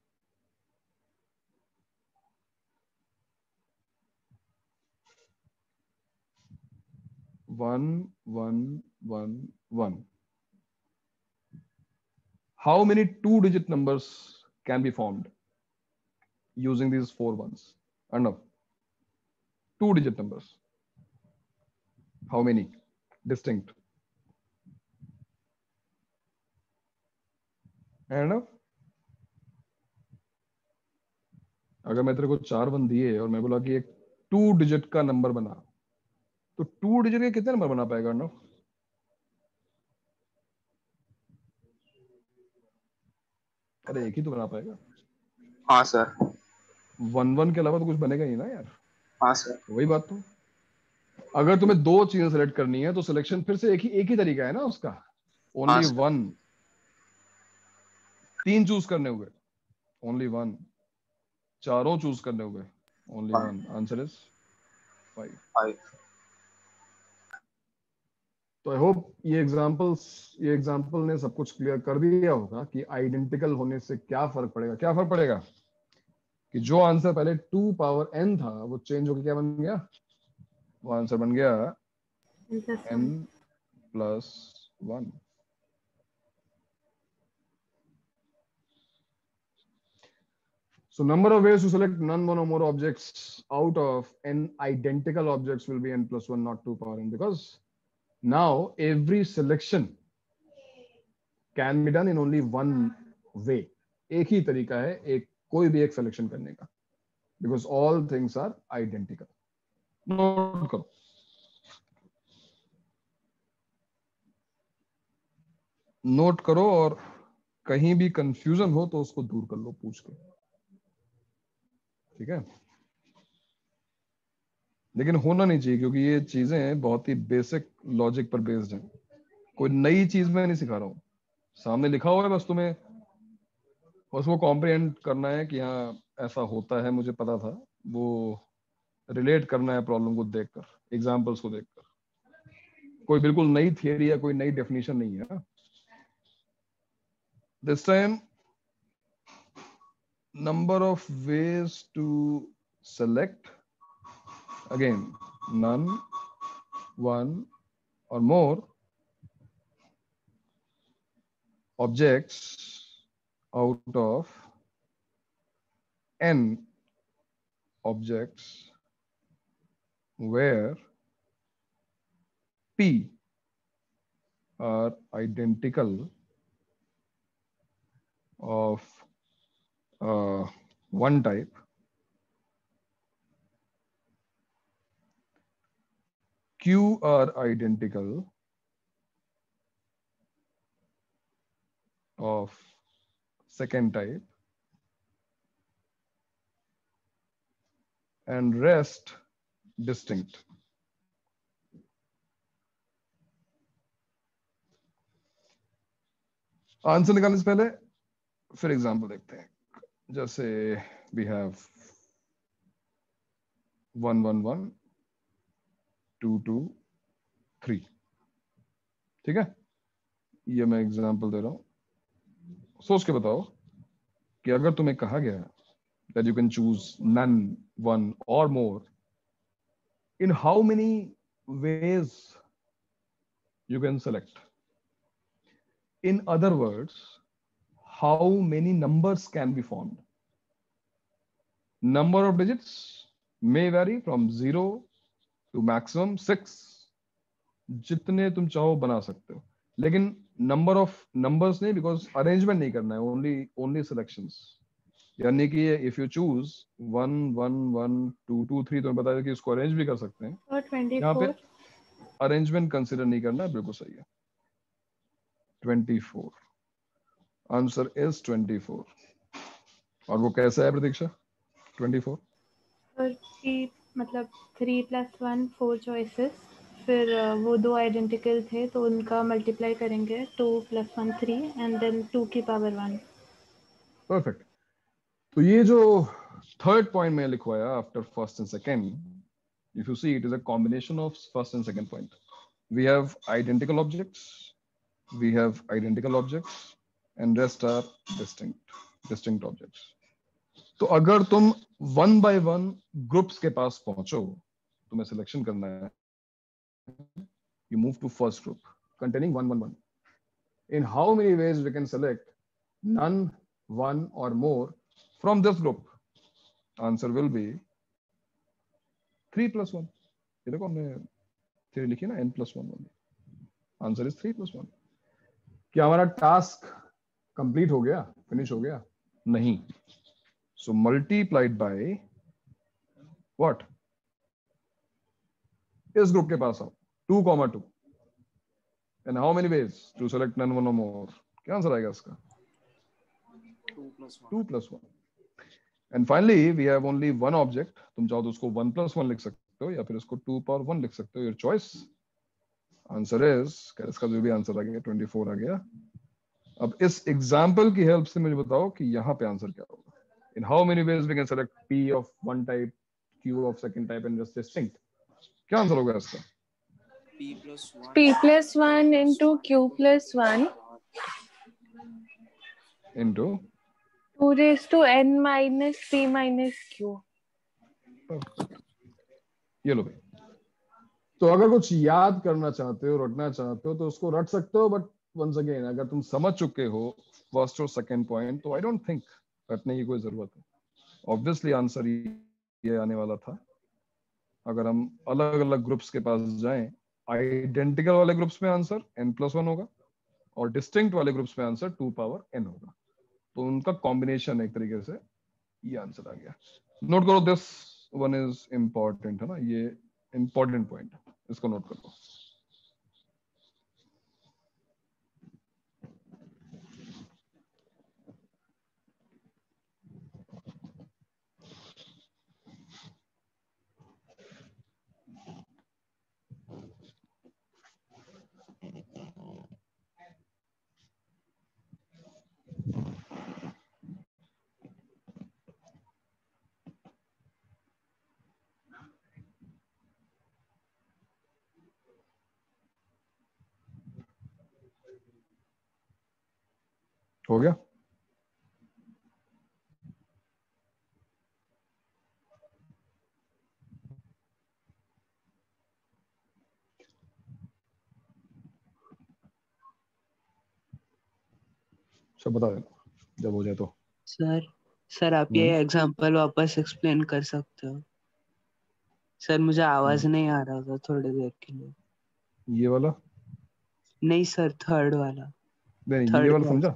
One one one one. How many 2-digit numbers can be formed using these 4 ones? Arnav, 2-digit numbers. How many? Distinct. Arnav, अगर मैं तेरे को 4 वन दिए और मैं बोला कि एक 2-digit का नंबर बना, तो 2-digit के कितने नंबर बना पाएगा अर्णव? अरे एक ही तो बना पाएगा। हाँ सर। 1 के अलावा तो कुछ बनेगा ही ना यार। हाँ सर। वही बात। तो अगर तुम्हें 2 चीजें सेलेक्ट करनी है तो सिलेक्शन फिर से एक ही तरीका है ना उसका, ओनली 1। 3 चूज करने हुए, ओनली 1। चारों चूज करने हुए, ओनली 1। Answer is 5। तो आई होप ये एग्जांपल ने सब कुछ क्लियर कर दिया होगा कि आइडेंटिकल होने से क्या फर्क पड़ेगा। क्या फर्क पड़ेगा कि जो आंसर पहले 2 पावर n था वो चेंज होकर क्या बन गया? वो आंसर बन गया n plus 1। So number of ways to select none, one or more objects out of n identical objects will be n plus 1, not 2 power n, because now every selection can be done in only one way. एक ही तरीका है कोई भी एक selection करने का, because all things are identical. Note करो। Note करो, और कहीं भी कंफ्यूजन हो तो उसको दूर कर लो पूछ के, ठीक है? लेकिन होना नहीं चाहिए, क्योंकि ये चीजें बहुत ही बेसिक लॉजिक पर बेस्ड हैं। कोई नई चीज मैं नहीं सिखा रहा हूँ, सामने लिखा हुआ है, बस तुम्हें उसको कॉम्प्रिहेंड करना है कि हाँ ऐसा होता है, मुझे पता था। वो रिलेट करना है प्रॉब्लम को देखकर, एग्जांपल्स को देखकर। कोई बिल्कुल नई थियरी या कोई नई डेफिनेशन नहीं है। This time number of ways to select, again, none, one or more objects out of n objects where p are identical of one type, q are identical of second type, and rest distinct. Answer निकालने से पहले फिर example देखते हैं. जैसे we have 1 1 1 2 2 3. ठीक है, ये मैं एग्जांपल दे रहा हूं. सोच के बताओ कि अगर तुम्हें कहा गया that you can choose none, one or more, in how many ways you can select? In other words, how many numbers can be formed? Number of digits may vary from 0 to maximum 6. जितने तुम चाहो बना सकते हो, लेकिन number of numbers नहीं, because arrangement नहीं करना है, ओनली सिलेक्शंस. यानी कि इफ यू चूज 1 1 1 2 2 3 तो बताया कि इसको अरेंज भी कर सकते हैं. और 24 यहाँ पे अरेंजमेंट कंसीडर नहीं करना है, बिल्कुल सही है. 24 आंसर इज 24. और वो कैसा है प्रतीक्षा? 24 और मतलब 3 + 1 4 चॉइसेस, फिर वो दो आइडेंटिकल थे तो उनका मल्टीप्लाई करेंगे, 2 + 1 3 एंड देन 2 की पावर 1. परफेक्ट. तो ये जो थर्ड पॉइंट में लिखवाया after first and second, if you see, it is a combination of first and second point. We have identical objects and rest are distinct objects. तो अगर तुम 1 by 1 groups के पास पहुंचो, तुम्हें सिलेक्शन करना है, you move to first group containing 1 1 1. In how many ways we can select none, one or more from this group? Answer will be 3 + 1. ये देखो हमने 3 लिखी ना, n + 1 only. Answer is 3 + 1. क्या हमारा टास्क कंप्लीट हो गया, फिनिश हो गया? नहीं. So multiplied by what? इस ग्रुप के पास आओ, 2, 2. And how many ways to select none, one or more? क्या आंसर आएगा इसका? 2 + 1. And finally we have only one object. तुम चाहो तो उसको 1 + 1 लिख सकते हो या फिर इसको 2^1 लिख सकते हो, your choice. आंसर इज, इसका जो भी आंसर आ गया 24 आ गया. अब इस एग्जाम्पल की हेल्प से मुझे बताओ कि यहाँ पे आंसर क्या होगा. In how many ways we can select P of one type, Q of second type and just distinct? क्या आंसर होगा इसका? P + 1 into Q + 1 into 2⁻n - P - Q. ये लो भाई. तो अगर कुछ याद करना चाहते हो, रटना चाहते हो तो उसको रट सकते हो, बट वंस अगेन अगर तुम समझ चुके हो फर्स्ट और सेकंड पॉइंट, तो आई डोंट थिंक रटने की कोई जरूरत है. ऑब्वियसली आंसर ये आने वाला था. अगर हम अलग अलग ग्रुप्स के पास जाएं, आइडेंटिकल वाले ग्रुप्स में आंसर n + 1 होगा और डिस्टिंक्ट वाले ग्रुप्स में आंसर 2^n होगा. तो उनका कॉम्बिनेशन एक तरीके से ये आंसर आ गया. नोट करो, दिस वन इज इंपॉर्टेंट है ना, ये इंपॉर्टेंट पॉइंट, इसको नोट कर लो. हो गया? सब बता देना जब हो जाए तो। सर आप ये एग्जांपल वापस एक्सप्लेन कर सकते हो? सर मुझे आवाज नहीं आ रहा था थोड़ी देर के लिए। ये वाला नहीं सर, थर्ड वाला। नहीं, ये थर्ड वाला समझा? ये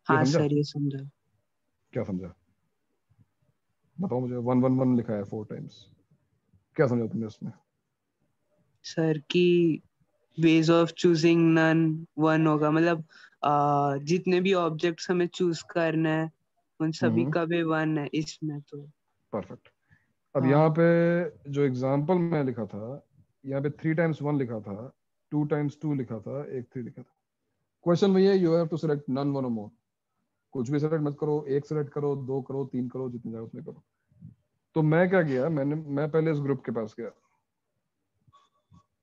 हाँ समझा? सर, ये समझा। क्या समझा बताओ मुझे। 111 लिखा है 4 टाइम्स, क्या समझा तुमने उसमें? सर की ways of choosing none one होगा, मतलब जितने भी ऑब्जेक्ट्स हमें चूज करना है उन सभी का भी वन है इसमें तो। परफेक्ट। अब हाँ। यहाँ पे जो एग्जांपल मैं लिखा था, यहाँ पे 3 टाइम्स 1 लिखा था, 2 टाइम्स 2 लिखा था, 1 3 लिखा था। क्वेश्चन भैया you have to select none one और मोर। कुछ भी सिलेक्ट मत करो, 1 सिलेक्ट करो, 2 करो, 3 करो, जितने जाए उतने करो। तो मैं क्या किया, मैं पहले इस ग्रुप के पास गया,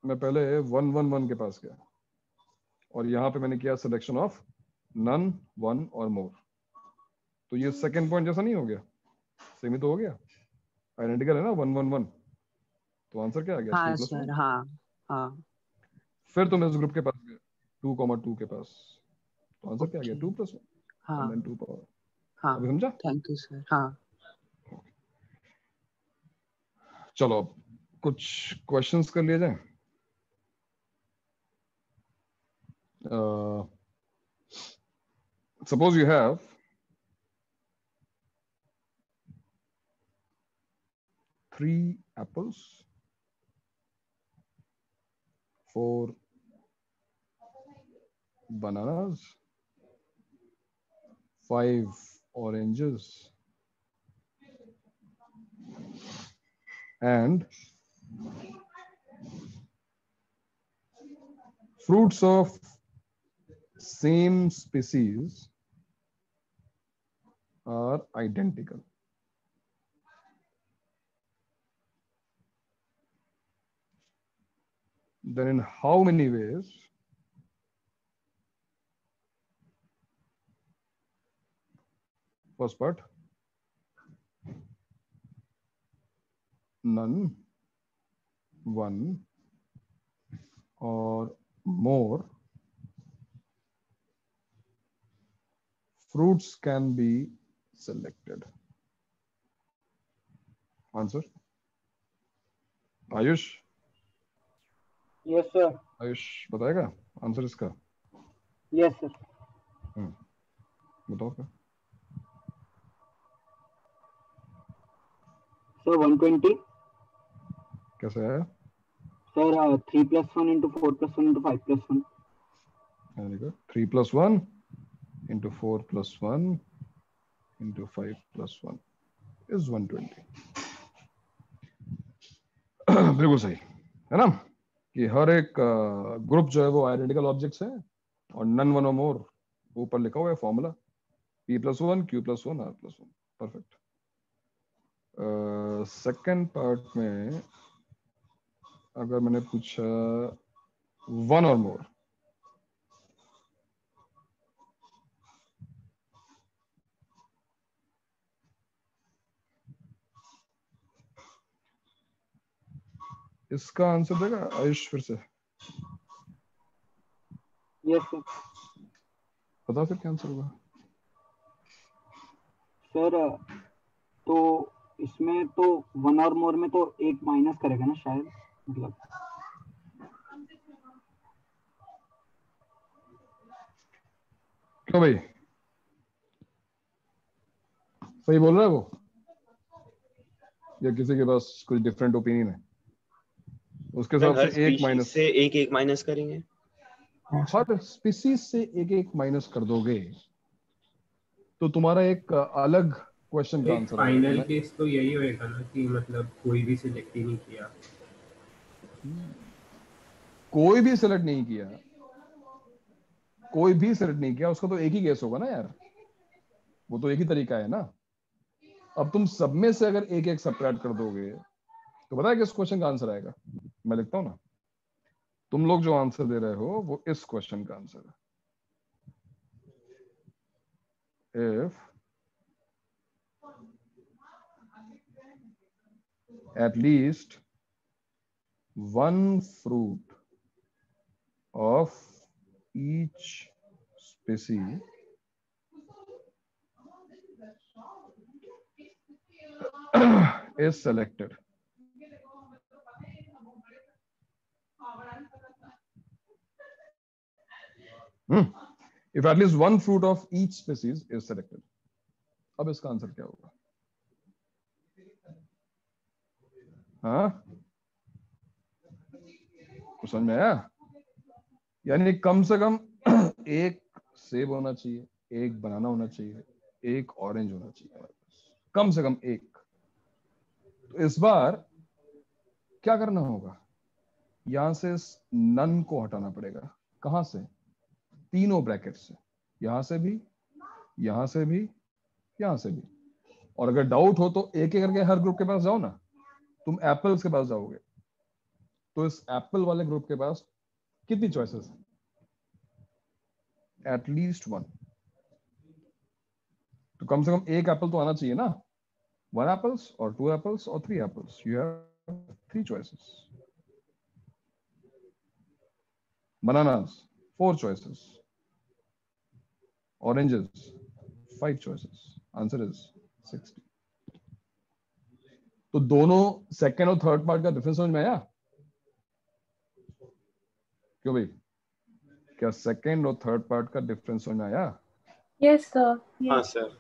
मैं पहले 111 के पास गया और यहाँ पे मैंने किया सिलेक्शन ऑफ नन वन और मोर। तो ये सेकंड पॉइंट जैसा नहीं हो गया? सेम ही तो हो गया, आइडेंटिकल है ना 111। तो आंसर क्या आ गया? हाँ 3 + 1। सर, हाँ हाँ। फिर तुम इस ग्रुप के पास गए 2, 2 के पास, तो आंसर क्या आ गया? 2 + 1 हाँ and then 2 power। हाँ। अभी समझा? Thank you sir. हाँ चलो अब कुछ क्वेश्चंस कर लिए जाए। Suppose you have 3 apples, 4 bananas, 5 oranges, and fruits of same species are identical. Then in how many ways first part, none, one or more fruits can be selected? Answer? Ayush? Yes sir. Ayush बताएगा answer इसका? Yes sir. बताओ क्या? Sir 120। कैसे है sir 3 + 1 × 4 + 1 × 5 + 1। Very good. 3 + 1 × 4 + 1 × 5 + 1 is 120। बिल्कुल सही है ना, कि हर एक ग्रुप जो है वो आइडेंटिकल ऑब्जेक्ट्स है और नन वन और मोर ऊपर लिखा हुआ है formula P + 1 Q + 1 R + 1। Perfect. Second part में अगर मैंने पूछा 1 और मोर, इसका आंसर देगा आयुष फिर से? Yes sir. पता फिर क्या आंसर होगा? सर तो इसमें तो 1 और मोर में तो एक माइनस करेगा ना शायद, मतलब। क्यों भाई, सही बोल रहा है वो या किसी के पास कुछ डिफरेंट ओपिनियन है? उसके हिसाब हर से एक स्पीशीज माइनस से एक माइनस करेंगे। हर स्पीसीज से एक माइनस कर दोगे तो तुम्हारा एक अलग क्वेश्चन का एक आंसर आ फाइनल जाएगा। केस तो यही होएगा ना कि मतलब कोई भी सिलेक्ट ही नहीं किया। कोई भी सिलेक्ट नहीं किया, कोई भी सिलेक्ट नहीं किया, उसका तो एक ही केस होगा ना यार, वो तो एक ही तरीका है ना। अब तुम सब में से अगर एक एक सब्ट्रैक्ट कर दोगे तो पता है किस क्वेश्चन का आंसर आएगा? मैं लिखता हूं ना, तुम लोग जो आंसर दे रहे हो वो इस क्वेश्चन का आंसर है। If at least one fruit of each species is selected. If at least one fruit of each species is selected. अब इसका आंसर क्या होगा? हाँ, कुछ समझ में आया? यानी कम से कम एक सेब होना चाहिए, एक बनाना होना चाहिए, एक ऑरेंज होना चाहिए, कम से कम एक। तो इस बार क्या करना होगा? यहां से नन को हटाना पड़ेगा। कहां से? तीनों ब्रैकेट से, यहां से भी, यहां से भी, यहां से भी। और अगर डाउट हो तो एक एक करके हर ग्रुप के पास जाओ ना। तुम एप्पल्स के पास जाओगे तो इस एप्पल वाले ग्रुप के पास कितनी चॉइसेस हैं? At least one. तो कम से कम एक एप्पल तो आना चाहिए ना। 1 apples or 2 apples or 3 apples. You have 3 choices. Bananas, 4 choices. Oranges, 5 choices. Answer is 60. तो दोनों सेकेंड और थर्ड पार्ट का डिफरेंस समझ में आया? क्यों भाई? क्या सेकेंड और थर्ड पार्ट का डिफरेंस समझ में आया? Yes sir. हाँ सर।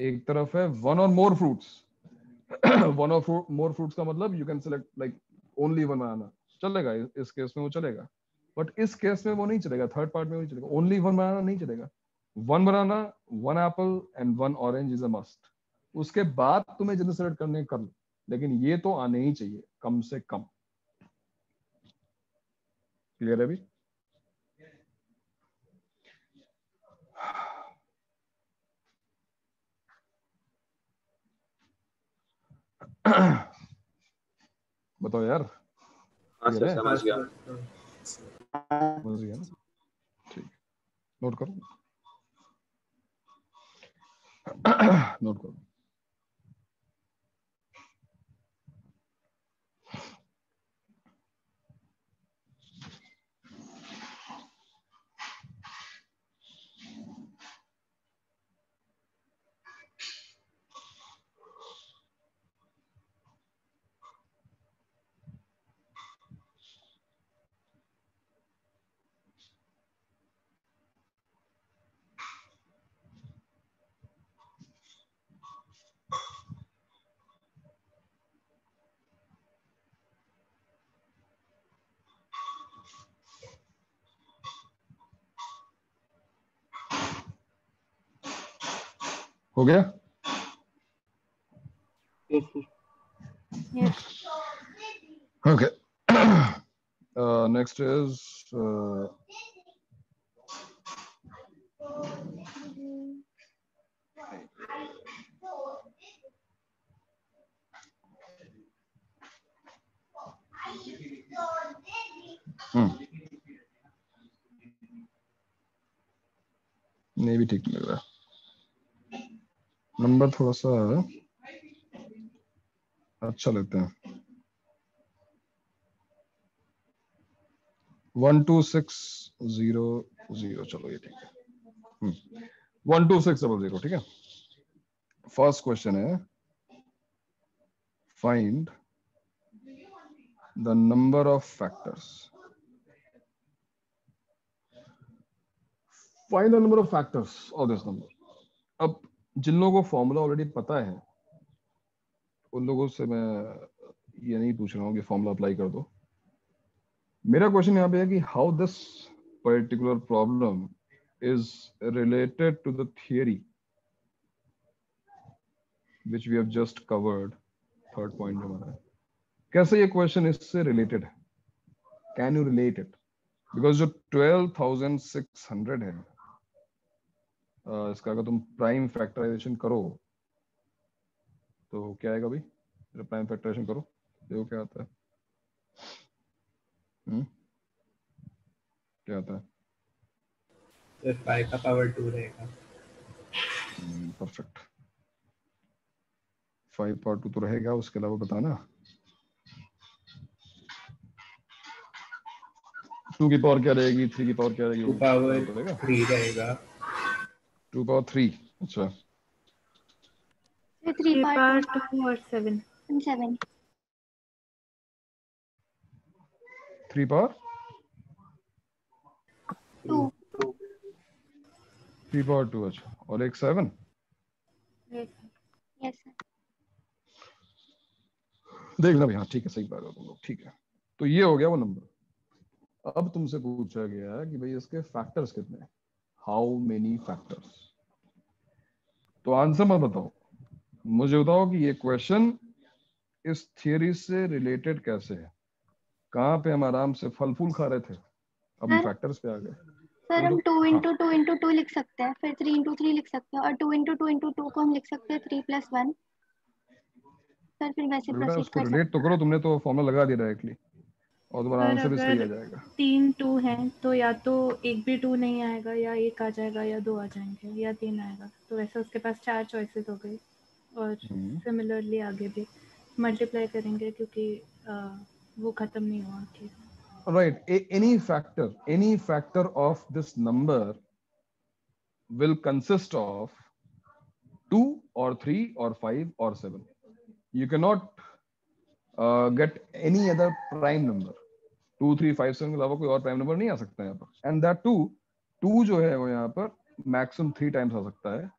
एक तरफ है वन और मोर फ्रूट्स। वन और मोर फ्रूट्स का मतलब you can select like only one banana, चलेगा इस केस में वो चलेगा। बट इस केस में वो नहीं चलेगा, थर्ड पार्ट में नहीं चलेगा, ओनली वन बनाना नहीं चलेगा। 1 बनाना, 1 Apple and 1 orange is a must. उसके बाद तुम्हें जिन्हें सेलेक्ट करने कर लो, लेकिन ये तो आने ही चाहिए कम से कम। क्लियर है अभी? बताओ यार। हाँ सर, समझ गया। समझ गया ना? ठीक, नोट करो। नोट करो। हो गया? Okay. Next is नहीं भी ठीक लग रहा। नंबर थोड़ा सा अच्छा लगता है। 12600, चलो ये ठीक है। 12600, ठीक है। फर्स्ट क्वेश्चन है, find the number of factors. Find the number of factors of this number. अब जिन लोगों को फॉर्मूला ऑलरेडी पता है उन लोगों से मैं ये नहीं पूछ रहा हूँ कि फॉर्मूला अप्लाई कर दो। मेरा क्वेश्चन यहाँ पे है कि how this particular problem is related to the theory which we have just covered. Third point जो हमारा है, कैसे ये क्वेश्चन इससे रिलेटेड है? Can you relate it? Because जो 12,600 है, इसका अगर तुम प्राइम फैक्टराइजेशन करो तो क्या आएगा भाई? जब प्राइम फैक्टराइजेशन करो देखो क्या आता है। क्या आता है? तो 5 का पावर 2 रहेगा। परफेक्ट। 5 पावर 2 तो रहेगा, उसके अलावा बताना। 2 की पावर क्या रहेगी? 3 की पावर क्या रहेगी? 2 पावर 3 रहेगा। 2 पावर 3, अच्छा। सर 3 पावर 2 और 7 7 3 पावर 2 3 पावर 2, अच्छा, और एक 7। Yes sir. देखना भी, हाँ ठीक है, सही बात है तुम लोग, ठीक है। तो ये हो गया वो नंबर। अब तुमसे पूछा गया है कि भाई इसके फैक्टर्स कितने हैं, हाउ मेनी फैक्टर्स। तो आंसर मत बताओ, मुझे बताओ कि ये क्वेश्चन इस थियरी से रिलेटेड कैसे है। कहाँ पे हम आराम से फल फूल खा रहे थे, अब हम सर फैक्टर्स पे आ गए। सर हम 2 हाँ, इंटू 2 इंटू 2 लिख सकते हैं, फिर 3 इंटू 3 लिख सकते हैं, और 2 इंटू 2 इंटू 2 को हम लिख सकते हैं 3 प्लस 1। सर फिर वैसे बेटा प्रोसीड उसको कर रिलेट सकते तो करो, तुमने तो फॉर्मूला लगा दिया डायरेक्टली, और तुम्हारा पर आंसर भी सही अगर आ जाएगा। 3 2 हैं तो या तो एक भी 2 नहीं आएगा, या 1 आ जाएगा, या 2 आ जाएंगे, या 3 आएगा। तो वैसे उसके पास 4 चॉइसेस हो गई। और सिमिलरली आगे भी मल्टीप्लाई करेंगे क्योंकि वो खत्म नहीं हुआ कि Right. Any factor of this number will consist of 2 or 3 or 5 or 7. You cannot get any other prime number. 2, 3, 5, 7 के अलावा कोई और प्राइम नंबर नहीं आ सकता यहाँ पर। एंड दैट 2 जो है वो यहाँ पर मैक्सिमम 3 टाइम्स आ सकता है,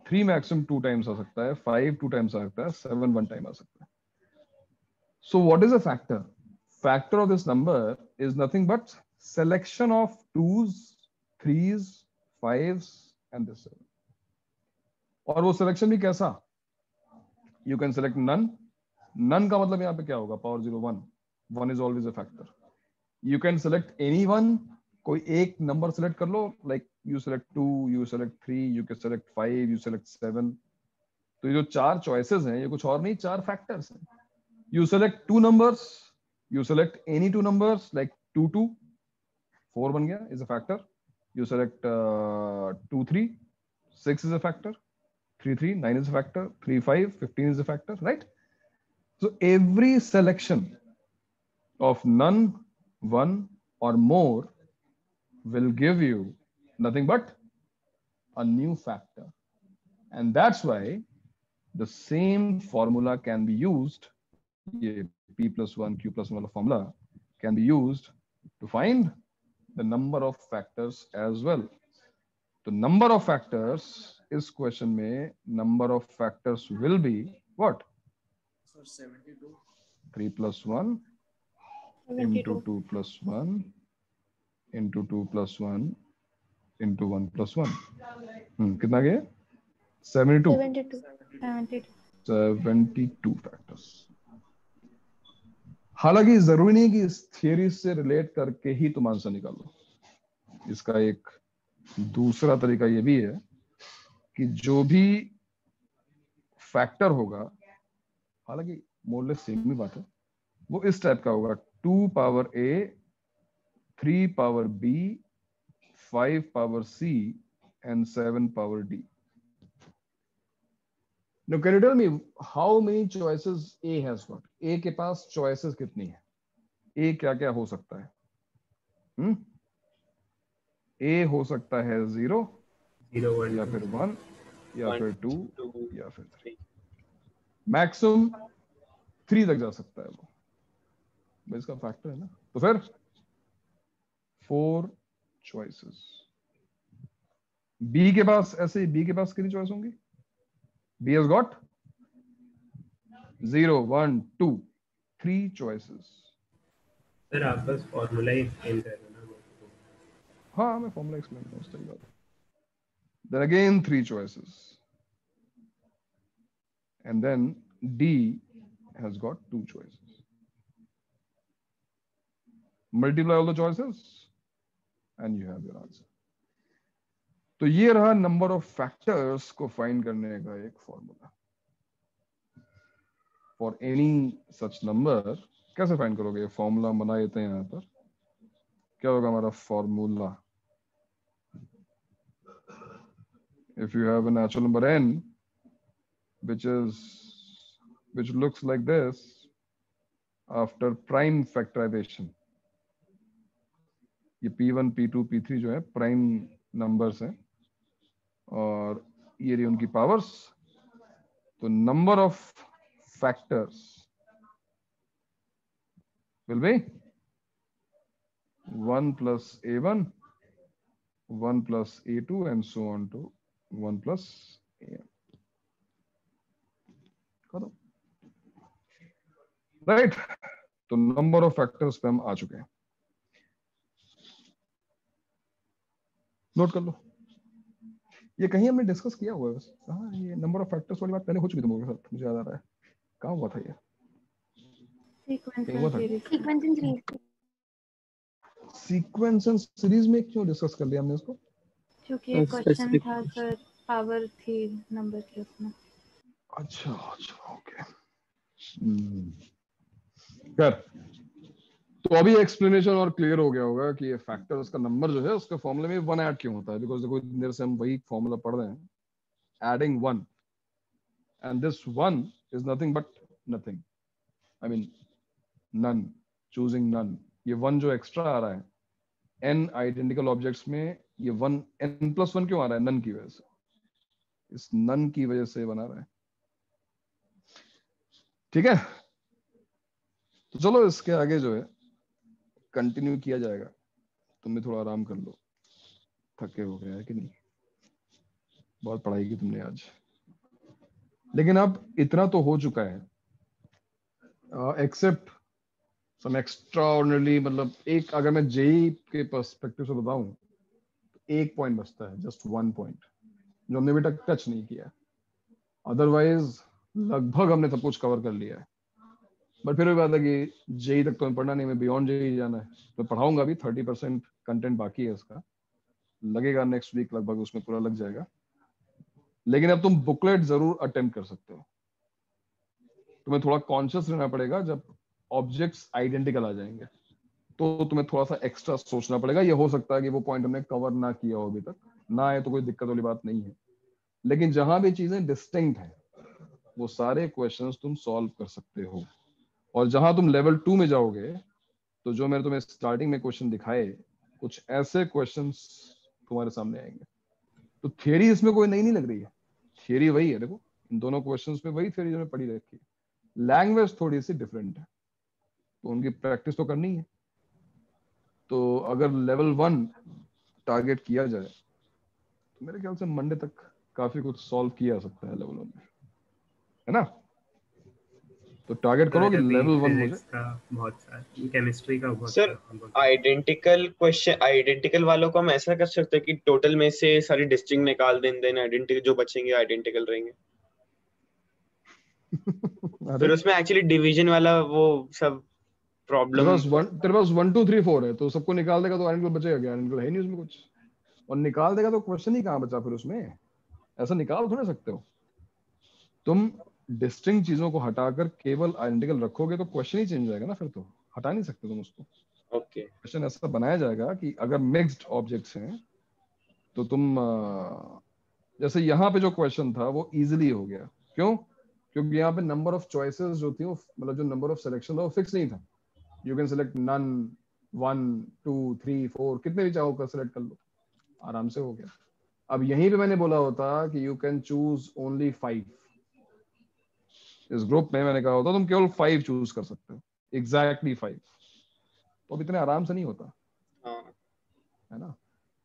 3 मैक्सिमम 2 टाइम्स आ सकता है, 5 2 टाइम्स आ सकता है, 7 1 टाइम आ सकता है। So what is a factor? Factor of this number is nothing but selection of 2s, 3s, 5s and this 7. और वो सिलेक्शन भी कैसा? You can select none. None का मतलब यहाँ पे क्या होगा? Power 0 1. 1 is always a factor. You can select any one. कोई एक नंबर सेलेक्ट कर लो, like you select 2, you select 3, you can select 5, you select 7. तो ये जो 4 choices हैं, ये कुछ और नहीं, 4 factors हैं। You select 2 numbers, you select any 2 numbers like 2 2, 4 बन गया, is a factor. You select 2 3, 6 is a factor. 3 3, 9 is a factor. 3 5, 15 is a factor, right? So every selection of none, one or more will give you nothing but a new factor. And that's why the same formula can be used, p plus 1 q plus 1 वाला formula can be used to find the number of factors as well. The number of factors इस question में number of factors will be what? 3 plus 1 into 2 plus 1 into 2 plus 1 into 1 plus 1. कितना गया? 72 factors. हालांकि जरूरी नहीं कि इस theory से रिलेट करके ही तुम आंसर निकालो। इसका एक दूसरा तरीका ये भी है कि जो भी फैक्टर होगा, हालांकि मोरलेस सेम ही बात है, वो इस टाइप का होगा: 2 power a, 3 power b, 5 power c and 7 power d. Now can you tell me how many choices A has got? A के पास choices कितनी है? A क्या क्या हो सकता है? A हो सकता है 0 या फिर 1 या फिर 2 या फिर 3, मैक्सिमम 3 तक जा सकता है वो, भाई इसका फैक्टर है ना। तो फिर 4 choices। B के पास ऐसे, B के पास कितनी चॉइस होंगी? B has got 0 1 2 3 choices। Sir आप बस फॉर्मूला ही एक्सप्लेन कर रहे हो ना? हाँ मैं फॉर्मूला एक्सप्लेन कर रहा हूँ। Then again 3 choices and then D has got 2 choices। Multiply all the choices and you have your answer। तो ये रहा नंबर ऑफ फैक्टर्स को फाइंड करने का एक formula. For any such number कैसे फाइंड करोगे? फॉर्मूला बना देते हैं यहाँ पर। क्या होगा हमारा formula? If you have a natural number n which looks like this after prime factorization, ये p1 p2 p3 जो है प्राइम नंबर्स हैं और ये रही उनकी पावर्स। तो number of factors will be 1 plus a1, 1 plus a2 and so on to 1 plus an. करो राइट। तो नंबर ऑफ फैक्टर्स पे हम आ चुके हैं, नोट कर लो। ये कहीं हमने डिस्कस किया हुआ है बस। हाँ, ये नंबर ऑफ फैक्टर्स वाली बात पहले हो चुकी थी मेरे साथ, मुझे याद आ रहा है। कहाँ हुआ था ये? सीक्वेंस एंड सीरीज में क्यों डिस्कस कर लिया हमने इसको? क्योंकि एक क्वेश्चन था सर, पावर थी नंबर की उसमें। अच्छा ओके। कर तो अभी एक्सप्लेनेशन और क्लियर हो गया होगा कि ये फैक्टर्स का नंबर जो है उसके फॉर्मूले में 1 ऐड क्यों होता है। बिकॉज देखो देर से हम वही फॉर्मूला पढ़ रहे हैं, adding 1 and this 1 is nothing but nothing, I mean none, choosing none. ये 1 जो एक्स्ट्रा आ रहा है n आइडेंटिकल ऑब्जेक्ट्स में, ये 1 n+1 क्यों आ रहा है? नन की वजह से, इस नन की वजह से बना रहा है। ठीक है, तो चलो इसके आगे जो है कंटिन्यू किया जाएगा। तुम भी थोड़ा आराम कर लो, थके हो गए हैं कि नहीं? बहुत पढ़ाई की तुमने आज, लेकिन अब इतना तो हो चुका है, एक्सेप्ट सम एक्स्ट्राऑर्डिनरी, मतलब एक अगर मैं जेई के पर्सपेक्टिव से बताऊं तो एक पॉइंट बचता है, जस्ट 1 पॉइंट, जो हमने अभी तक टच नहीं किया। अदरवाइज लगभग हमने सब कुछ कवर कर लिया है। बट फिर भी बात है कि जेई तक तो मैं पढ़ना नहीं, मैं बियॉन्ड जेई जाना है, तो पढ़ाऊंगा भी। 30% कंटेंट बाकी है इसका, लगेगा नेक्स्ट वीक लगभग उसमें पूरा लग जाएगा। लेकिन अब तुम बुकलेट जरूर अटेम्प्ट कर सकते हो। तुम्हें थोड़ा कॉन्शियस रहना पड़ेगा, जब ऑब्जेक्ट्स आइडेंटिकल आ जाएंगे तो तुम्हें थोड़ा सा एक्स्ट्रा सोचना पड़ेगा। ये हो सकता है कि वो पॉइंट हमने कवर ना किया हो अभी तक, ना आए तो कोई दिक्कत वाली बात नहीं है। लेकिन जहां भी चीजें डिस्टिंक्ट है वो सारे क्वेश्चंस तुम सॉल्व कर सकते हो। और जहां तुम लेवल 2 में जाओगे तो जो मैंने तुम्हें स्टार्टिंग में क्वेश्चन दिखाए, कुछ ऐसे क्वेश्चंस तुम्हारे सामने आएंगे। तो थियरी इसमें कोई नई नहीं लग रही है, थियरी वही है। देखो इन दोनों क्वेश्चंस में वही थियरी जो पढ़ी रखी है, लैंग्वेज थोड़ी सी डिफरेंट है, तो उनकी प्रैक्टिस तो करनी है। तो अगर लेवल 1 टारगेट किया जाए तो मेरे ख्याल से मंडे तक काफी कुछ सॉल्व किया जा सकता है लेवल 1 में, है ना? तो टारगेट करो कि लेवल 1 मुझे बहुत सारा, केमिस्ट्री का बहुत सर आइडेंटिकल क्वेश्चन, आइडेंटिकल वालों को हम ऐसा कर सकते हैं कि टोटल में से सारी डिस्टिंक्ट निकाल दें, देन आइडेंटिकल जो बचेंगे आइडेंटिकल रहेंगे। फिर उसमें एक्चुअली डिवीजन वाला वो सब प्रॉब्लम। तेरे पास 1 2 3 4 है, तो सबको निकाल देगा तो आइडेंटिकल बचेगा क्या? आइडेंटिकल है नहीं उसमें कुछ, और निकाल देगा तो क्वेश्चन ही कहाँ बचा फिर उसमें? ऐसा निकाल थोड़ा सकते हो तुम। डिस्टिंक्ट चीजों को हटाकर केवल आइडेंटिकल रखोगे तो क्वेश्चन ही चेंज हो जाएगा ना, फिर तो हटा नहीं सकते तुम उसको। ओके, क्वेश्चन ऐसा बनाया जाएगा कि अगर मिक्स्ड ऑब्जेक्ट्स हैं तो तुम जैसे यहाँ पे जो क्वेश्चन था वो इजीली हो गया। क्यों? क्योंकि यहाँ पे नंबर ऑफ चॉइसेस जो थी, मतलब जो नंबर ऑफ सिलेक्शन था वो फिक्स नहीं था। यू कैन सिलेक्ट नन, 1 2 3 4, कितने भी चाहो कर सिलेक्ट कर लो, आराम से हो गया। अब यहीं पे मैंने बोला होता कि यू कैन चूज ओनली 5, इस ग्रुप में मैंने कहा होता तुम केवल 5 चूज कर सकते हो, एग्जैक्टली 5, तो अब इतने आराम से नहीं होता, है ना?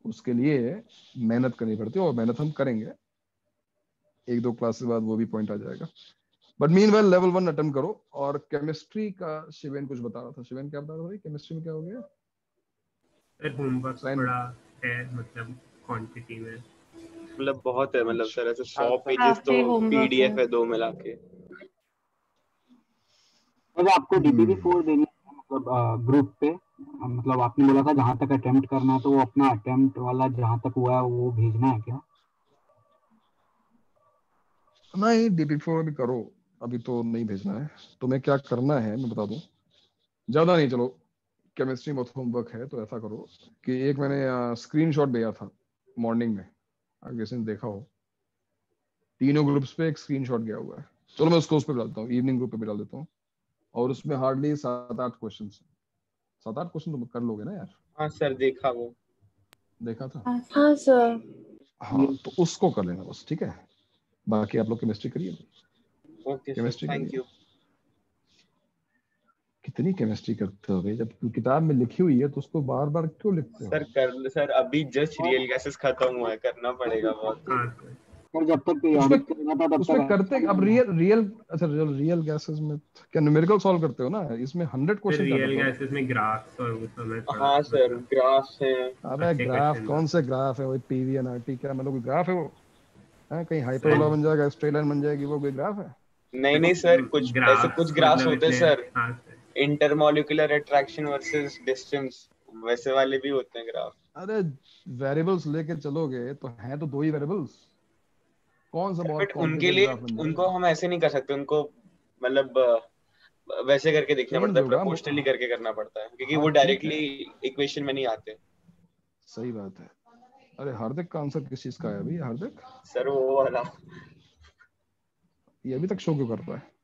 उसके लिए मेहनत करनी पड़ती है, और मेहनत हम करेंगे। 1-2 क्लास के बाद वो भी पॉइंट आ जाएगा। बट मीनवाइल लेवल 1 अटेम्प्ट करो। और केमिस्ट्री का शिवेन कुछ बता रहा था। शिवेन क्या बता रहा था भाई, केमिस्ट्री में क्या हो गया? होमवर्क थोड़ा है, मतलब क्वांटिटी में, मतलब बहुत है, मतलब सर ऐसे 100 पेजेस तो पीडीएफ है 2 मिला के। मतलब आपको DPP4 देनी है, मतलब ग्रुप पे, मतलब आपने बोला था जहां तक अटेम्प्ट करना है, तो वो अपना अटेम्प्ट वाला जहां तक हुआ है वो भेजना है क्या? नहीं, DPP4 भी करो, अभी तो नहीं भेजना है। तुम्हें क्या करना है मैं बता दूं, ज्यादा नहीं, चलो केमिस्ट्री में होमवर्क है तो ऐसा करो कि एक मैंने स्क्रीनशॉट भेजा था मॉर्निंग में, अगर किसी ने देखा हो, तीनों ग्रुप्स पे एक स्क्रीनशॉट गया हुआ है। चलो मैं उसको उस पर डालता हूँ, इवनिंग ग्रुप पे भी डाल देता हूँ। और उसमें हार्डली 7-8 क्वेश्चन, 7-8 क्वेश्चन तुम कर लोगे ना यार? हाँ सर, देखा, वो देखा था। हाँ सर। हाँ, तो उसको कर लेना बस, ठीक है? बाकी आप लोग केमिस्ट्री करिए। Okay sir, chemistry thank you. कितनी केमिस्ट्री करते हो भाई, जब किताब में लिखी हुई है तो उसको बार बार क्यों लिखते हो? सर कर सर, अभी जस्ट रियल गैसेस खत्म हुआ है, करना पड़ेगा बहुत। सर जब तक पीरियोडिक चलेगा था तब उसमें तक करते अब रियल अच्छा रियल गैसेस में क्या न्यूमेरिकल सॉल्व करते हो ना? इसमें 100 क्वेश्चन रियल गैसेस में ग्राफ्स और वो सब है थोड़ा। हाँ सर, ग्राफ्स हैं। अबे अच्छे ग्राफ question कौन से ग्राफ है? वही पीवी एनआरटी क्या मतलब कोई ग्राफ है वो? है कहीं हाइपरबोला बन जाएगा, स्ट्रेट लाइन बन जाएगी, वो कोई ग्राफ है? नहीं नहीं सर, कुछ ऐसे कुछ ग्राफ्स मतलब होते हैं इतने- सर, हाँ sir. Intermolecular attraction versus distance, वैसे वाले भी होते हैं ग्राफ। अरे वेरिएबल्स लेके चलोगे तो हैं तो दो ही वेरिएबल्स, कौन सा बहुत बट उनके कॉम्प्लिकेटेड लिए ग्राफ बन जाएगा? उनको हम ऐसे नहीं कर सकते, उनको मतलब वैसे करके देखना पेंट पड़ता है, होगा प्रोपोर्शनली करके करना पड़ता है, क्योंकि हाँ, वो ठीक है। डायरेक्टली इक्वेशन में नहीं आते। सही बात है। अरे हार्दिक का आंसर किस चीज का है अभी? हार्दिक सर वो वाला ये अभी तक शो क्यों कर रहा है?